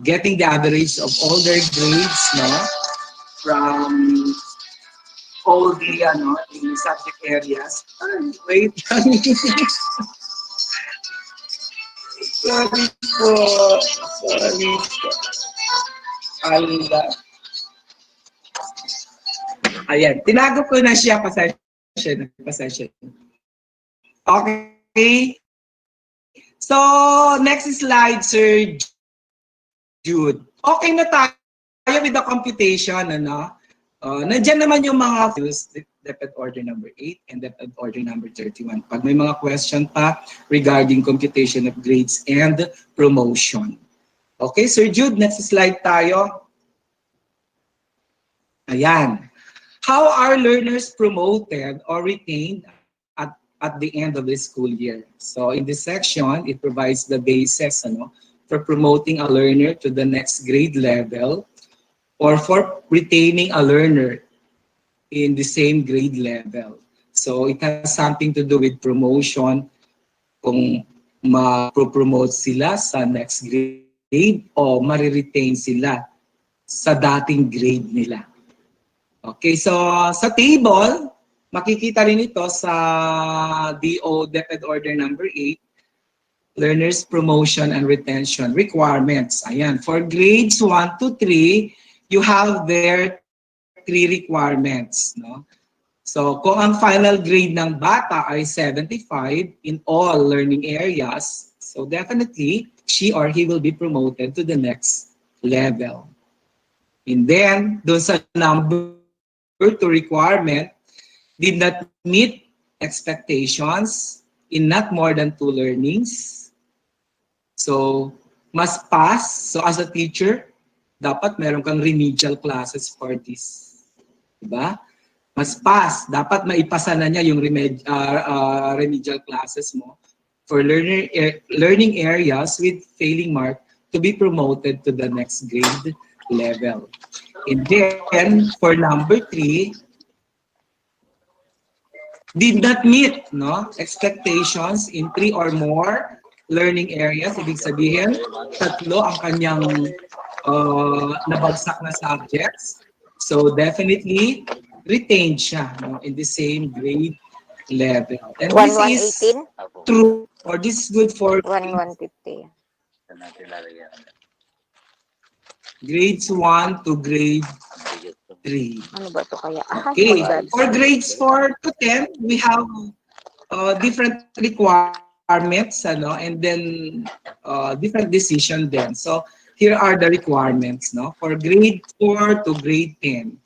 Speaker 5: getting the average of all their grades, no? From all the subject areas. Wait. Sorry po. Ayan, tinago ko na siya, pasensya. Okay. So, next slide, Sir Jude. Okay na tayo with the computation, ano? Nandiyan naman yung mga DepEd Order number 8 and DepEd Order number 31. Pag may mga question pa regarding computation of grades and promotion. Okay, Sir Jude, next slide tayo. Ayan. How are learners promoted or retained at the end of the school year? So in this section, it provides the basis for promoting a learner to the next grade level or for retaining a learner in the same grade level. So it has something to do with promotion, kung ma-promote sila sa next grade o mariretain sila sa dating grade nila. Okay, so sa table, makikita rin ito sa DO DepEd Order number 8, Learners Promotion and Retention Requirements. Ayan, for grades 1 to 3, you have their 3 requirements, no? So, kung ang final grade ng bata ay 75 in all learning areas, so definitely, she or he will be promoted to the next level. And then, doon sa number 2 requirement, did not meet expectations in not more than 2 learnings. So, must pass. So, as a teacher, dapat meron kang remedial classes for this. Diba? Must pass. Dapat maipasa na niya yung remedial classes mo for learning areas with failing mark to be promoted to the next grade level. And then, for number 3, did not meet expectations in 3 or more learning areas. Ibig sabihin, 3 ang kanyang nabagsak na subjects. So definitely, retained siya in the same grade level. And this is true, or this is good for
Speaker 6: 150.
Speaker 5: grades 1 to grade 3.
Speaker 6: Ano ba to kaya?
Speaker 5: Okay, for grades 4 to 10, we have different requirements, and then different decision then. So here are the requirements, for grade 4 to grade 10.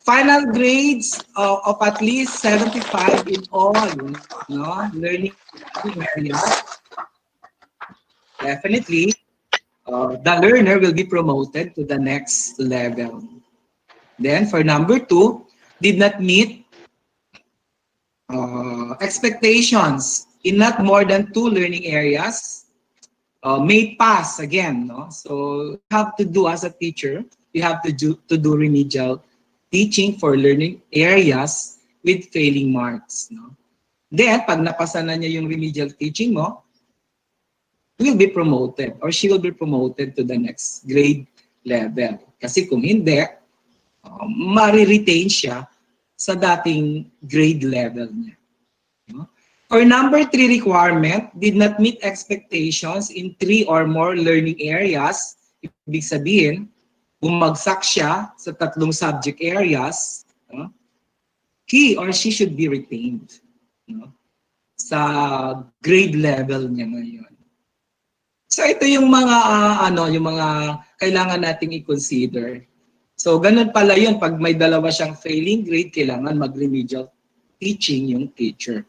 Speaker 5: Final grades of at least 75 in all, learning areas. Definitely, the learner will be promoted to the next level. Then for number 2, did not meet expectations in not more than 2 learning areas, may pass again. So you have to do as a teacher, you have to do remedial teaching for learning areas with failing marks. Then, pag napasa na niya yung remedial teaching mo, will be promoted or she will be promoted to the next grade level. Kasi kung hindi, mariretain siya sa dating grade level niya. For number 3 requirement, did not meet expectations in 3 or more learning areas. Ibig sabihin, bumagsak siya sa 3 subject areas, he or she should be retained sa grade level niya ngayon. So ito yung mga yung mga kailangan nating i-consider So, ganun pala yun. Pag may dalawa siyang failing grade, kailangan mag-remedial teaching yung teacher.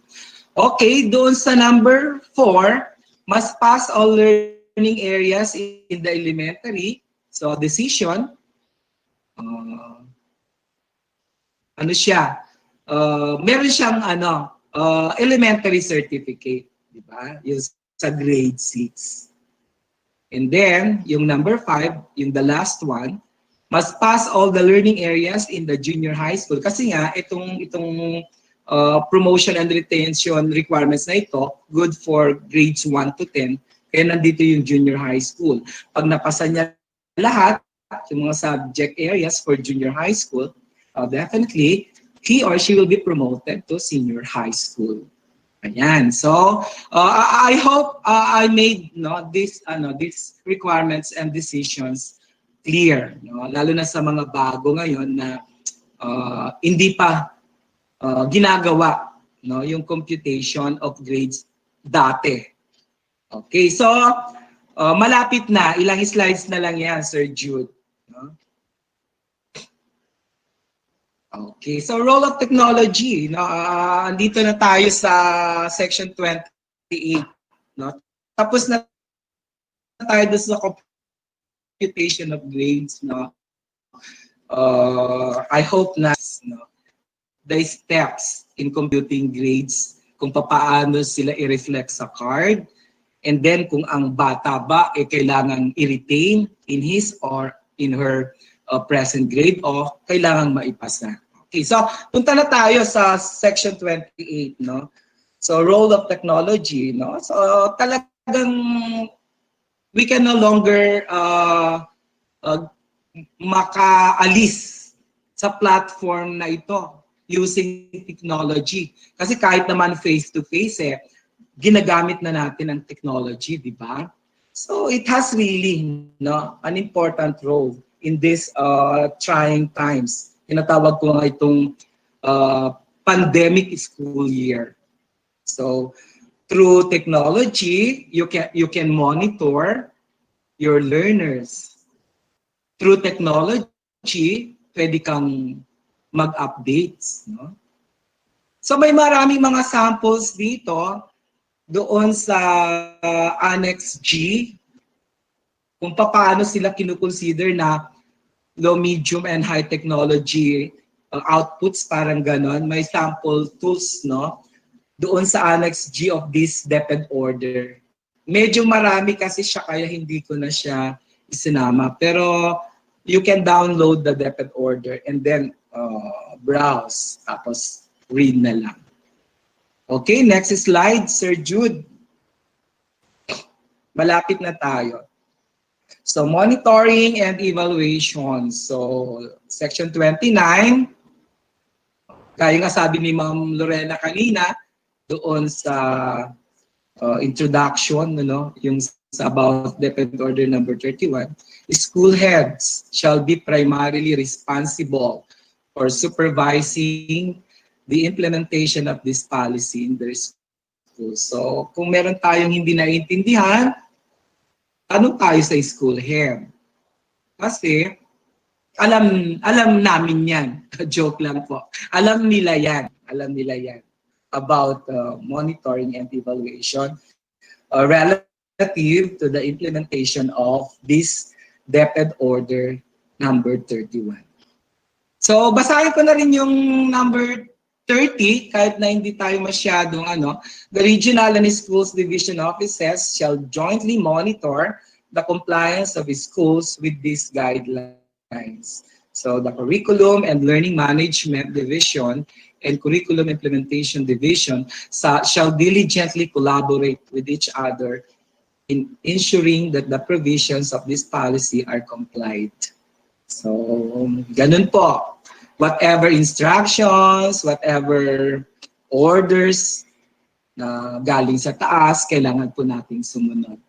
Speaker 5: Okay, doon sa number 4, must pass all learning areas in the elementary. So, decision, ano siya? Meron siyang elementary certificate, di ba? Yung sa grade 6. And then, yung number 5, yung the last one, must pass all the learning areas in the junior high school. Kasi nga, itong promotion and retention requirements na ito, good for grades 1 to 10, kaya nandito yung junior high school. Pag napasa niya lahat, yung mga subject areas for junior high school, definitely, he or she will be promoted to senior high school. Ayan. So, I hope I made these requirements and decisions clear, lalo na sa mga bago ngayon na hindi pa ginagawa yung computation of grades dati. Okay, so malapit na, ilang slides na lang yan, Sir Jude. Okay, so role of technology, andito na tayo sa section 28, Tapos na tayo doon sa computation of grades, I hope na the steps in computing grades, kung paano sila i-reflect sa card, and then kung ang bata ba kailangan i-retain in his or in her present grade o kailangan maipasa. Okay, so punta na tayo sa section 28, So role of technology, So talagang we can no longer makaalis sa platform na ito using technology. Kasi kahit naman face-to-face, ginagamit na natin ang technology, di ba? So it has really an important role in this trying times. Tinatawag ko nga itong pandemic school year. So through technology, you can monitor your learners. Through technology, pwede kang mag-updates. So may maraming mga samples dito doon sa Annex G kung paano sila kinukonsider na low, medium, and high technology outputs, parang ganon. May sample tools, doon sa Annex G of this DepEd order. Medyo marami kasi siya, kaya hindi ko na siya isinama. Pero you can download the DepEd order and then browse, tapos read na lang. Okay, next slide, Sir Jude. Malapit na tayo. So, monitoring and evaluation. So, section 29, kaya nga sabi ni Ma'am Lorena kanina, doon sa introduction, yung sa about DepEd Order number 31, school heads shall be primarily responsible for supervising the implementation of this policy in their school. So, kung meron tayong hindi naiintindihan, tanong tayo sa school head. Kasi, alam namin yan. Joke lang po. Alam nila yan about monitoring and evaluation relative to the implementation of this DepEd Order number 31. So, basahin ko na rin yung number 30, kahit na hindi tayo masyadong the regional and schools division offices shall jointly monitor the compliance of schools with these guidelines. So the curriculum and learning management division and curriculum implementation division shall diligently collaborate with each other in ensuring that the provisions of this policy are complied. So, ganun po. Whatever instructions, whatever orders na galing sa taas, kailangan po nating sumunod.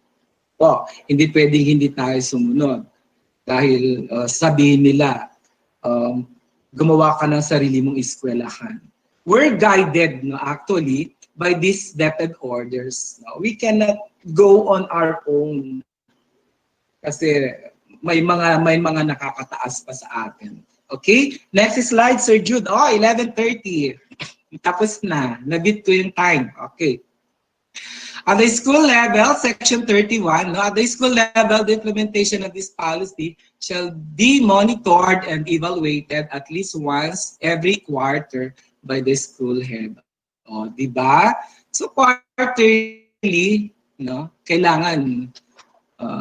Speaker 5: Po, hindi pwedeng hindi tayo sumunod. Dahil sabihin nila, gumawa ka ng sarili mong eskwelahan. We're guided, actually, by these DepEd orders. We cannot go on our own. Kasi may mga nakakataas pa sa atin. Okay? Next slide, Sir Jude. Oh, 11:30. Tapos na. Nabit ko yung time. Okay. At the school level, Section 31, no, at the school level, the implementation of this policy shall be monitored and evaluated at least once every quarter by the school head. O, di ba? So, quarterly, no, kailangan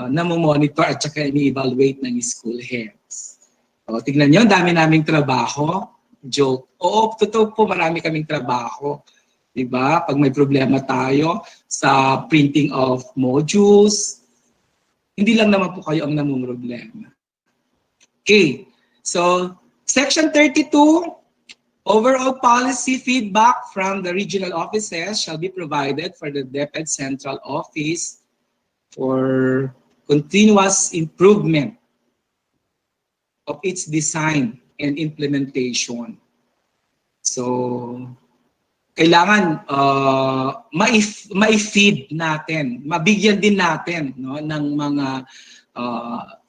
Speaker 5: namomonitor at saka ini-evaluate ng school heads. O, tignan nyo, dami naming trabaho. Joke. Oo, totoo po, marami kaming trabaho. Diba? Pag may problema tayo sa printing of modules, hindi lang naman po kayo ang namumroblema. Okay. So, Section 32, overall policy feedback from the regional offices shall be provided for the DepEd Central Office for continuous improvement of its design and implementation. So, kailangan ma-feed natin, mabigyan din natin, no, ng mga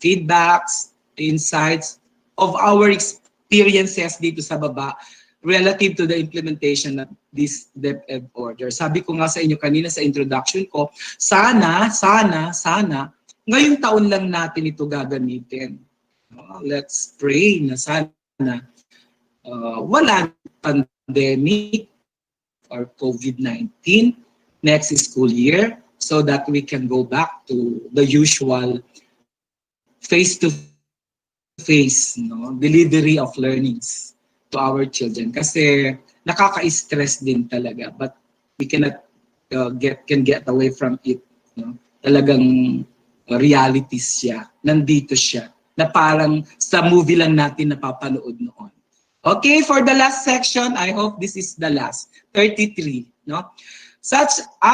Speaker 5: feedbacks, insights of our experiences dito sa baba relative to the implementation of this DepEd order. Sabi ko nga sa inyo kanina sa introduction ko, sana ngayong taon lang natin ito gagamitin. Let's pray na sana wala pandemic or COVID-19 next school year so that we can go back to the usual face-to-face, no, delivery of learnings to our children. Kasi nakaka-stress din talaga, but we cannot can get away from it. No? Talagang realities siya, nandito siya, na parang sa movie lang natin napapanood noon. Okay, for the last section, I hope this is the last. 33, no?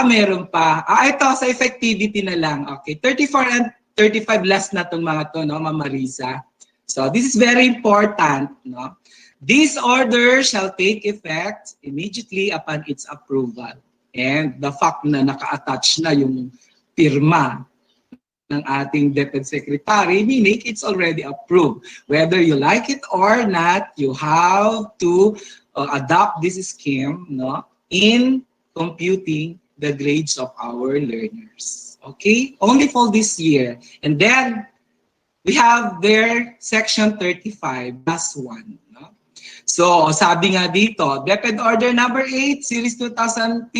Speaker 5: Meron pa. Ito, sa effectivity na lang. Okay, 34 and 35 last na itong mga to, no, Ma'am Marisa. So, this is very important, no? This order shall take effect immediately upon its approval. And the fact na naka-attach na yung pirma ng ating DepEd Secretary, meaning it's already approved. Whether you like it or not, you have to adopt this scheme, no, in computing the grades of our learners. Okay? Only for this year. And then, we have their Section 35, last one. No? So, sabi nga dito, DepEd Order number 8, Series 2015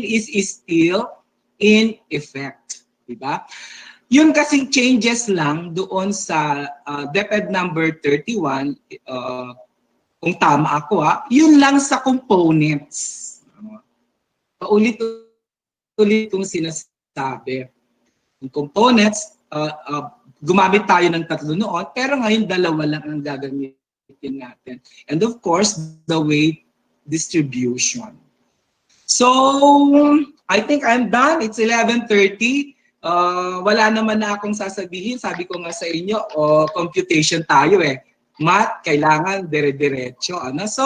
Speaker 5: is still in effect. Diba? Yun kasing changes lang doon sa DepEd number 31, kung tama ako yun lang sa components. Paulit-ulit itong sinasabi. Yung components, gumamit tayo ng 3 noon, pero ngayon 2 lang ang gagamitin natin. And of course, the weight distribution. So, I think I'm done. It's 11:30. Wala naman na akong sasabihin. Sabi ko nga sa inyo, computation tayo eh. Math, kailangan dire-diretso. Ano? So,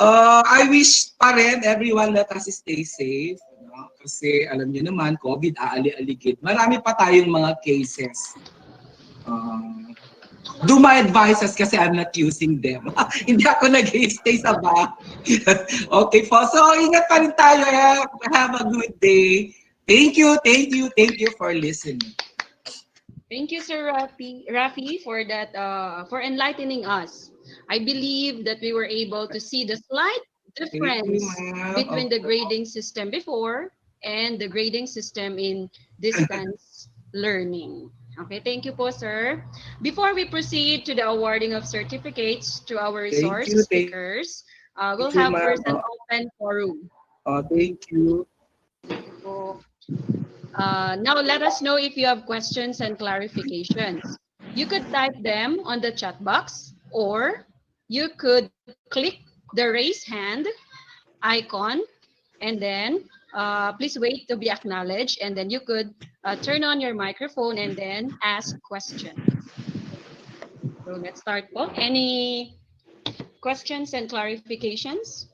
Speaker 5: I wish pa rin everyone let us stay safe. No? Kasi alam niyo naman, COVID, aali-aligid. Marami pa tayong mga cases. Do my advices kasi I'm not using them. Hindi ako nag-stay sa bahay. Okay po. So, ingat pa rin tayo. Have a good day. Thank you for listening.
Speaker 2: Thank you, Sir Rafi, for that, for enlightening us. I believe that we were able to see the slight difference between the grading system before and the grading system in distance learning. Okay, thank you po, sir. Before we proceed to the awarding of certificates to our resource speakers, we'll have first an open forum.
Speaker 5: Thank you.
Speaker 2: So, now let us know if you have questions and clarifications. You could type them on the chat box, or you could click the raise hand icon, and then please wait to be acknowledged, and then you could turn on your microphone and then ask questions. So let's start po. Any questions and clarifications?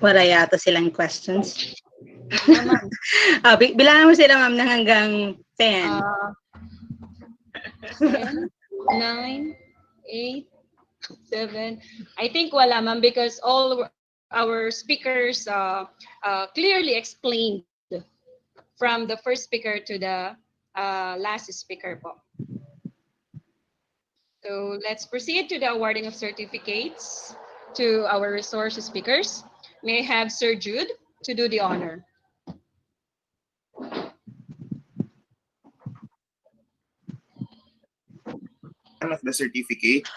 Speaker 4: Wala yata silang questions.
Speaker 2: Yeah, ma'am.
Speaker 4: Bilangan mo sila, ma'am, ng hanggang 10.
Speaker 2: 10, 9, 8, 7. I think wala, ma'am, because all our speakers clearly explained from the first speaker to the last speaker po. So let's proceed to the awarding of certificates to our resource speakers. May I have Sir Jude to do the honor.
Speaker 3: Of the certificate.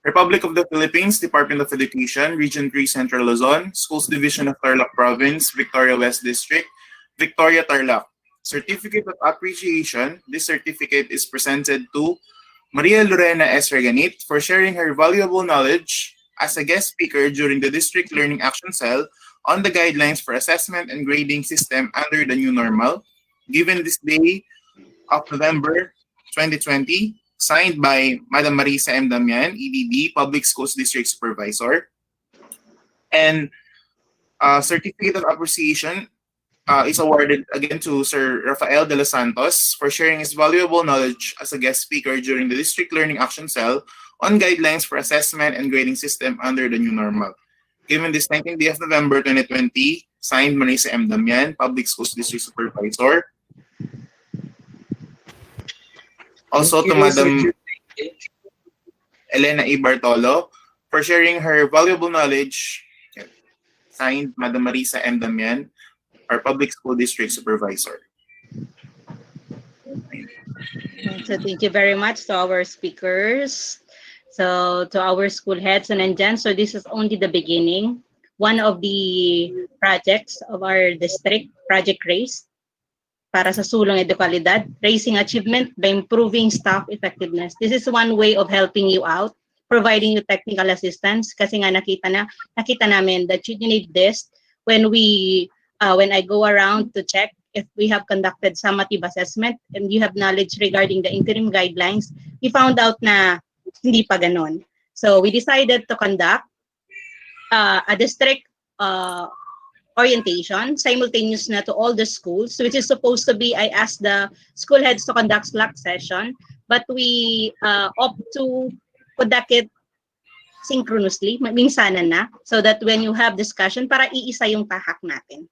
Speaker 3: Republic of the Philippines, Department of Education, Region 3 Central Luzon, Schools Division of Tarlac Province, Victoria West District, Victoria Tarlac. Certificate of Appreciation. This certificate is presented to Maria Lorena S. Reganit for sharing her valuable knowledge as a guest speaker during the District Learning Action Cell on the guidelines for assessment and grading system under the new normal, given this day of November 2020, signed by Madam Marisa M. Damian, EDD, Public Schools District Supervisor. And certificate of appreciation is awarded again to Sir Rafael de los Santos for sharing his valuable knowledge as a guest speaker during the District Learning Action Cell on guidelines for assessment and grading system under the new normal. Given this 19th day of November 2020, signed Marisa M. Damian, Public Schools District Supervisor. Also to Madam Elena E. Bartolo for sharing her valuable knowledge, signed Madam Marisa M. Damian, our Public School District Supervisor.
Speaker 4: So thank you very much to our speakers. So to our school heads and nandyan. So this is only the beginning. One of the projects of our district, Project RACE, para sa sulong edukalidad, raising achievement by improving staff effectiveness. This is one way of helping you out, providing you technical assistance. Kasi nga nakita namin that you need this when I go around to check if we have conducted summative assessment and you have knowledge regarding the interim guidelines, we found out na hindi pa ganon. So we decided to conduct a district orientation simultaneous na to all the schools, which is supposed to be, I asked the school heads to conduct Slack session, but we opt to conduct it synchronously, minsanan na, so that when you have discussion, para iisa yung tahak natin.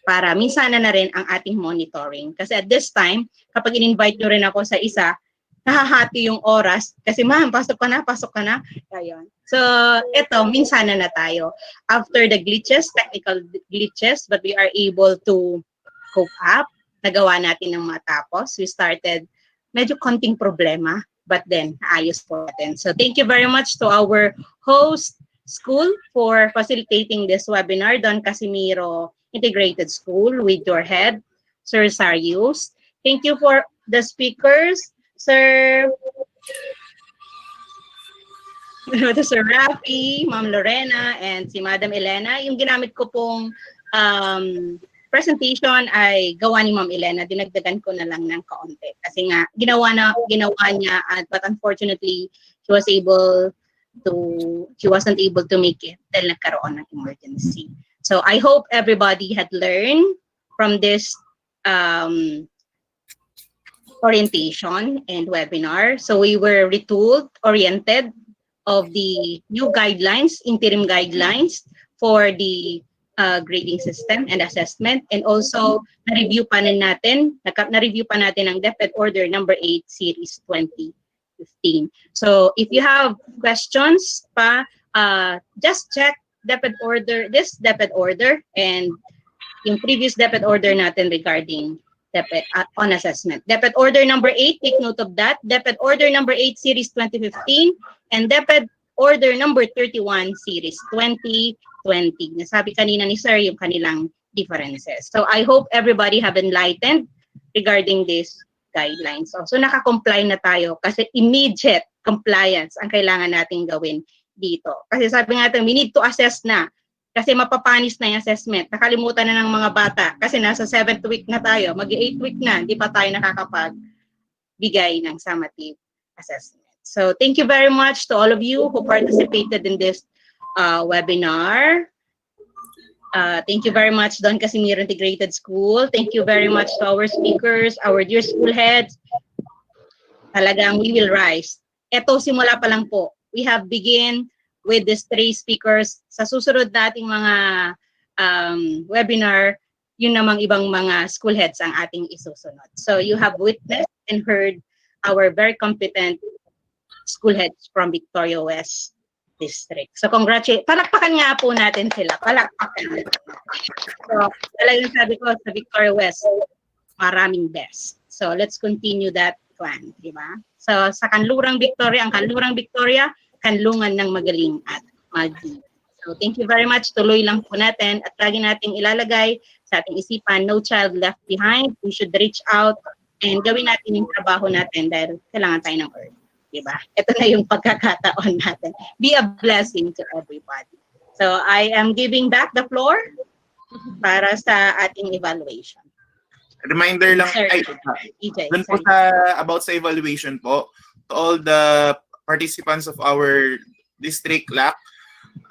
Speaker 4: Para minsanan na rin ang ating monitoring. Kasi at this time, kapag in-invite nyo rin ako sa isa, nahahati yung oras kasi ma'am, pasok ka na. Ayun. So, eto, minsan na tayo. After the glitches, technical glitches, but we are able to cope up, nagawa natin ng matapos. We started medyo konting problema, but then ayos po natin. So, thank you very much to our host school for facilitating this webinar, Don Casimiro Integrated School with your head, Sir Sarius. Thank you for the speakers, Sir Rafi, Ma'am Lorena, and si Madam Elena. Yung ginamit ko pong presentation ay gawa ni Ma'am Elena. Dinagdagan ko na lang ng kaunti. Kasi nga, ginawa niya, but unfortunately, she wasn't able to make it dahil nagkaroon ng emergency. So I hope everybody had learned from this orientation and webinar. So we were retooled, oriented of the new guidelines, interim guidelines for the grading system and assessment, and also na-review pa natin ang DepEd Order number 8 Series 2015. So if you have questions pa, just check this DepEd Order and yung previous DepEd Order natin regarding DepEd on assessment. DepEd Order number 8, take note of that. DepEd Order number 8 Series 2015 and DepEd Order number 31 Series 2020. Nasabi kanina ni Sir yung kanilang differences. So I hope everybody have enlightened regarding these guidelines. So naka-comply na tayo kasi immediate compliance ang kailangan nating gawin dito. Kasi sabi nga natin, we need to assess na kasi mapapanis na yung assessment. Nakalimutan na ng mga bata kasi nasa 7th week na tayo, mag-8th week na, hindi pa tayo nakakapagbigay ng summative assessment. So thank you very much to all of you who participated in this webinar. Thank you very much, Don Casimiro Integrated School. Thank you very much to our speakers, our dear school heads. Talagang we will rise. Ito, simula pa lang po. We have begin with these 3 speakers. Sa susunod nating mga webinar, yun namang ibang mga school heads ang ating isusunod. So you have witnessed and heard our very competent school heads from Victoria West District. So palakpakan nga po natin sila. Palakpakan. So talagang sabi ko sa Victoria West, maraming best. So let's continue that plan, di ba? So sa Kanlurang Victoria, ang Kanlurang Victoria, kanlungan ng magaling at magi. So thank you very much. Tuloy lang po natin at lagi nating ilalagay sa ating isipan, no child left behind. We should reach out and gawin natin yung trabaho natin dahil kailangan tayo ng earth. Diba? Ito na yung pagkakataon natin. Be a blessing to everybody. So I am giving back the floor para sa ating evaluation.
Speaker 3: Reminder lang,
Speaker 4: Sir,
Speaker 3: ay,
Speaker 4: EJ,
Speaker 3: dun po about sa evaluation po, to all the participants of our district LAC,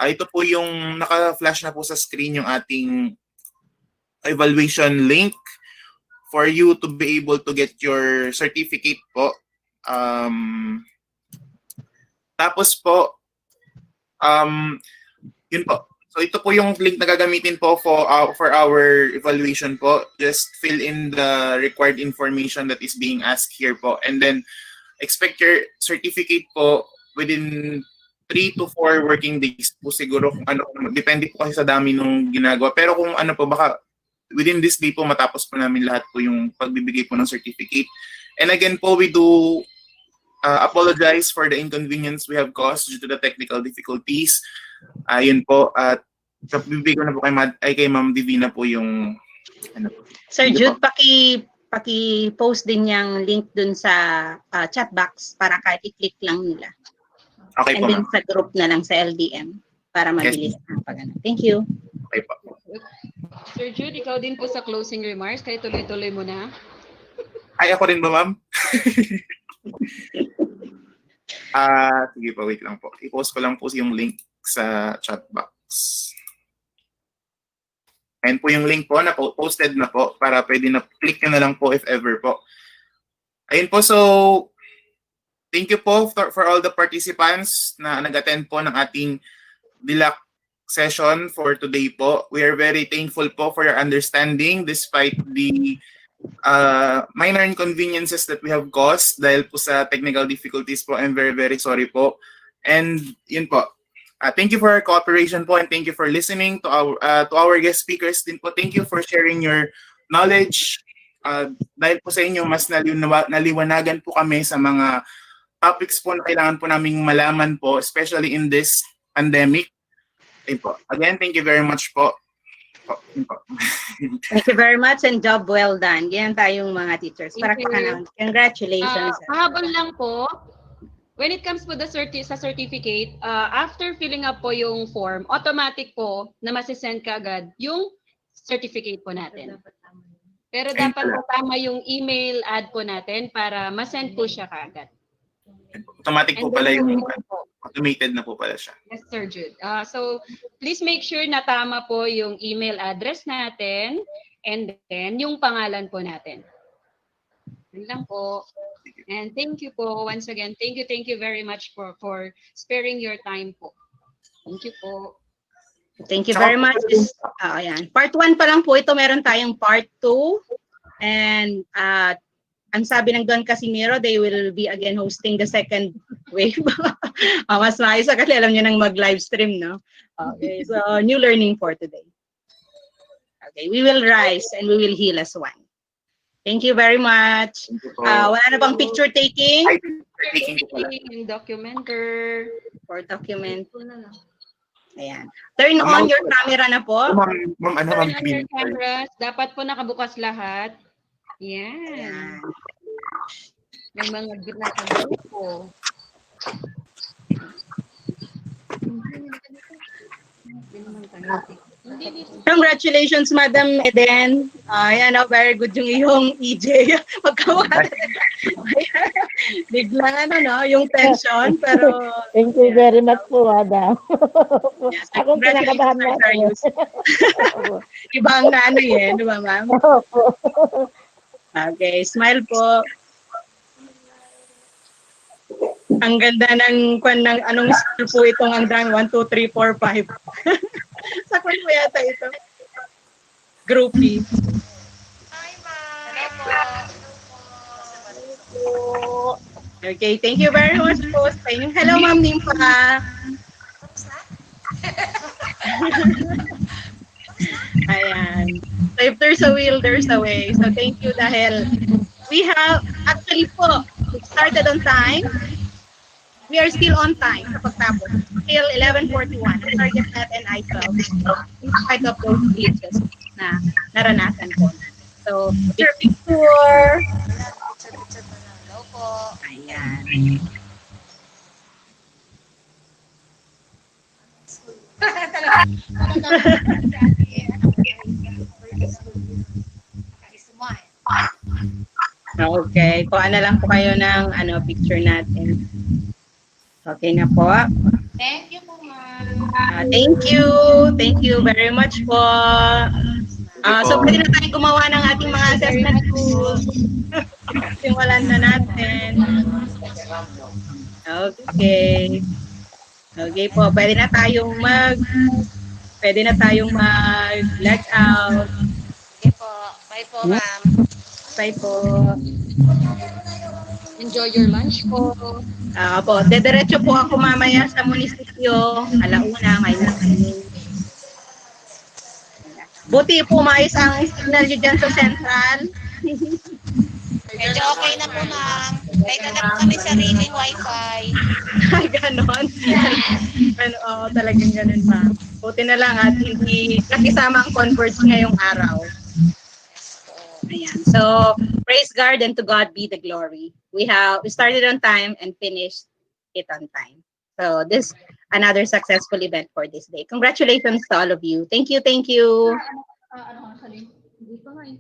Speaker 3: ito po yung naka-flash na po sa screen yung ating evaluation link for you to be able to get your certificate po. Tapos po, yun po. So ito po yung link na gagamitin po for our evaluation po. Just fill in the required information that is being asked here po. And then expect your certificate po within 3 to 4 working days po siguro. Kung ano, depende po kasi sa dami nung ginagawa. Pero kung ano po, baka within this day po matapos po namin lahat po yung pagbibigay po ng certificate. And again po, we do apologize for the inconvenience we have caused due to the technical difficulties. Yun po, at bibigay ko na po kay Ma'am Divina po yung ano po.
Speaker 4: Sir Jude, paki-post din yung link dun sa chat box para kahit i-click lang nila.
Speaker 3: Okay
Speaker 4: And
Speaker 3: po,
Speaker 4: then
Speaker 3: ma'am.
Speaker 4: sa group na lang sa LDM para mabilis ang pag-ano. Thank you.
Speaker 3: Okay po.
Speaker 2: Sir Jude, ikaw din po sa closing remarks, kaya tuloy-tuloy mo na.
Speaker 3: Ay, ako rin ba, ma'am? Sige po, wait lang po. I-post ko lang po yung link sa chat box. Ayan po yung link po, na-posted na po para pwede na click nyo na lang po if ever po. Ayun po, so thank you po for all the participants na nag-attend po ng ating Dslac session for today po. We are very thankful po for your understanding despite the minor inconveniences that we have caused dahil po sa technical difficulties po. I'm very, very sorry po. And yun po. Thank you for your cooperation po and thank you for listening to our guest speakers din po. Thank you for sharing your knowledge. Dahil po sa inyo, mas naliwanagan po kami sa mga topics po na kailangan po naming malaman po, especially in this pandemic. Ayun po. Again, thank you very much po.
Speaker 4: Thank you very much and job well done. Ganyan tayong mga teachers. Para congratulations.
Speaker 2: Habol lang po, when it comes po sa certificate, after filling up po yung form, automatic po na masisend ka agad yung certificate po natin. Pero dapat po tama yung email ad po natin para masend po siya kaagad.
Speaker 3: Automatic po pala yung automated na po pala siya.
Speaker 2: Yes, Sir Jude. So, please make sure na tama po yung email address natin and then yung pangalan po natin. Yun lang po. And thank you po once again. Thank you very much for sparing your time po. Thank you po.
Speaker 4: Thank you very much. Ayan. Part 1 pa lang po ito. Meron tayong part 2. And ang sabi ng Don Casimiro, they will be again hosting the second wave. Mas maayos kasi alam nyo nang mag-live stream, no? Okay, so new learning for today. Okay, we will rise and we will heal as one. Thank you very much. Wala na bang picture taking?
Speaker 2: Yung documenter.
Speaker 4: For document. Ayan. Turn on your camera na po.
Speaker 3: Ma'am, ano,
Speaker 2: Turn on your cameras. Dapat po nakabukas lahat. Yan.
Speaker 4: Ayan.
Speaker 2: May mga gitna sa grupo. Hindi naman tayo.
Speaker 4: Congratulations, Madam Eden. Ayan, very good yung iyong EJ. Magkawala. Biglang ano, no, yung tension, pero...
Speaker 6: Thank you very much po, Madam.
Speaker 4: Yes,
Speaker 6: Akong kinakabahan na ako.
Speaker 4: Iba ang nanay eh, di ba, ma'am?
Speaker 6: Opo.
Speaker 4: Okay, smile po. Ang ganda ng anong school po itong ang dami, 1, 2, 3, 4, 5. Sa kwan po yata ito. Groupie.
Speaker 7: Hi, ma'am.
Speaker 4: Okay, thank you very much po. Hello, Ma'am Nimpa. Ayan. So if there's a will, there's a way. So thank you dahil we have, actually po, we started on time. We are still on time sa pagtapos. Till 11:41. Ang target natin ay 12. In spite of those glitches na naranasan ko. So, picture picture.
Speaker 7: Hello po.
Speaker 4: Ayan. Okay, kuha na lang po kayo ng picture natin. Okay na po.
Speaker 7: Thank you po, ma'am.
Speaker 4: Thank you. Thank you very much po. So, pwede na tayong gumawa ng ating mga assessment tools. Simulan na natin. Okay. Okay po, pwede na tayong mag-log out.
Speaker 7: Okay po. Bye po, ma'am.
Speaker 4: Bye po.
Speaker 2: Enjoy your lunch po.
Speaker 4: Po, dediretso po ako mamaya sa munisipyo. Alauna, may natin. Buti po maayos ang signal nyo dyan sa central.
Speaker 7: Medyo okay na po, ma'am. May dala po kami sariling wifi.
Speaker 4: Ay, ganon. Talagang ganon pa. Buti na lang at hindi nakisama ang Converge ngayong araw. Ayan. So, praise God and to God be the glory. We started on time and finished it on time. So, this another successful event for this day. Congratulations to all of you. Thank you, thank you.
Speaker 2: Ano ka, Salim? Hindi pa nga eh.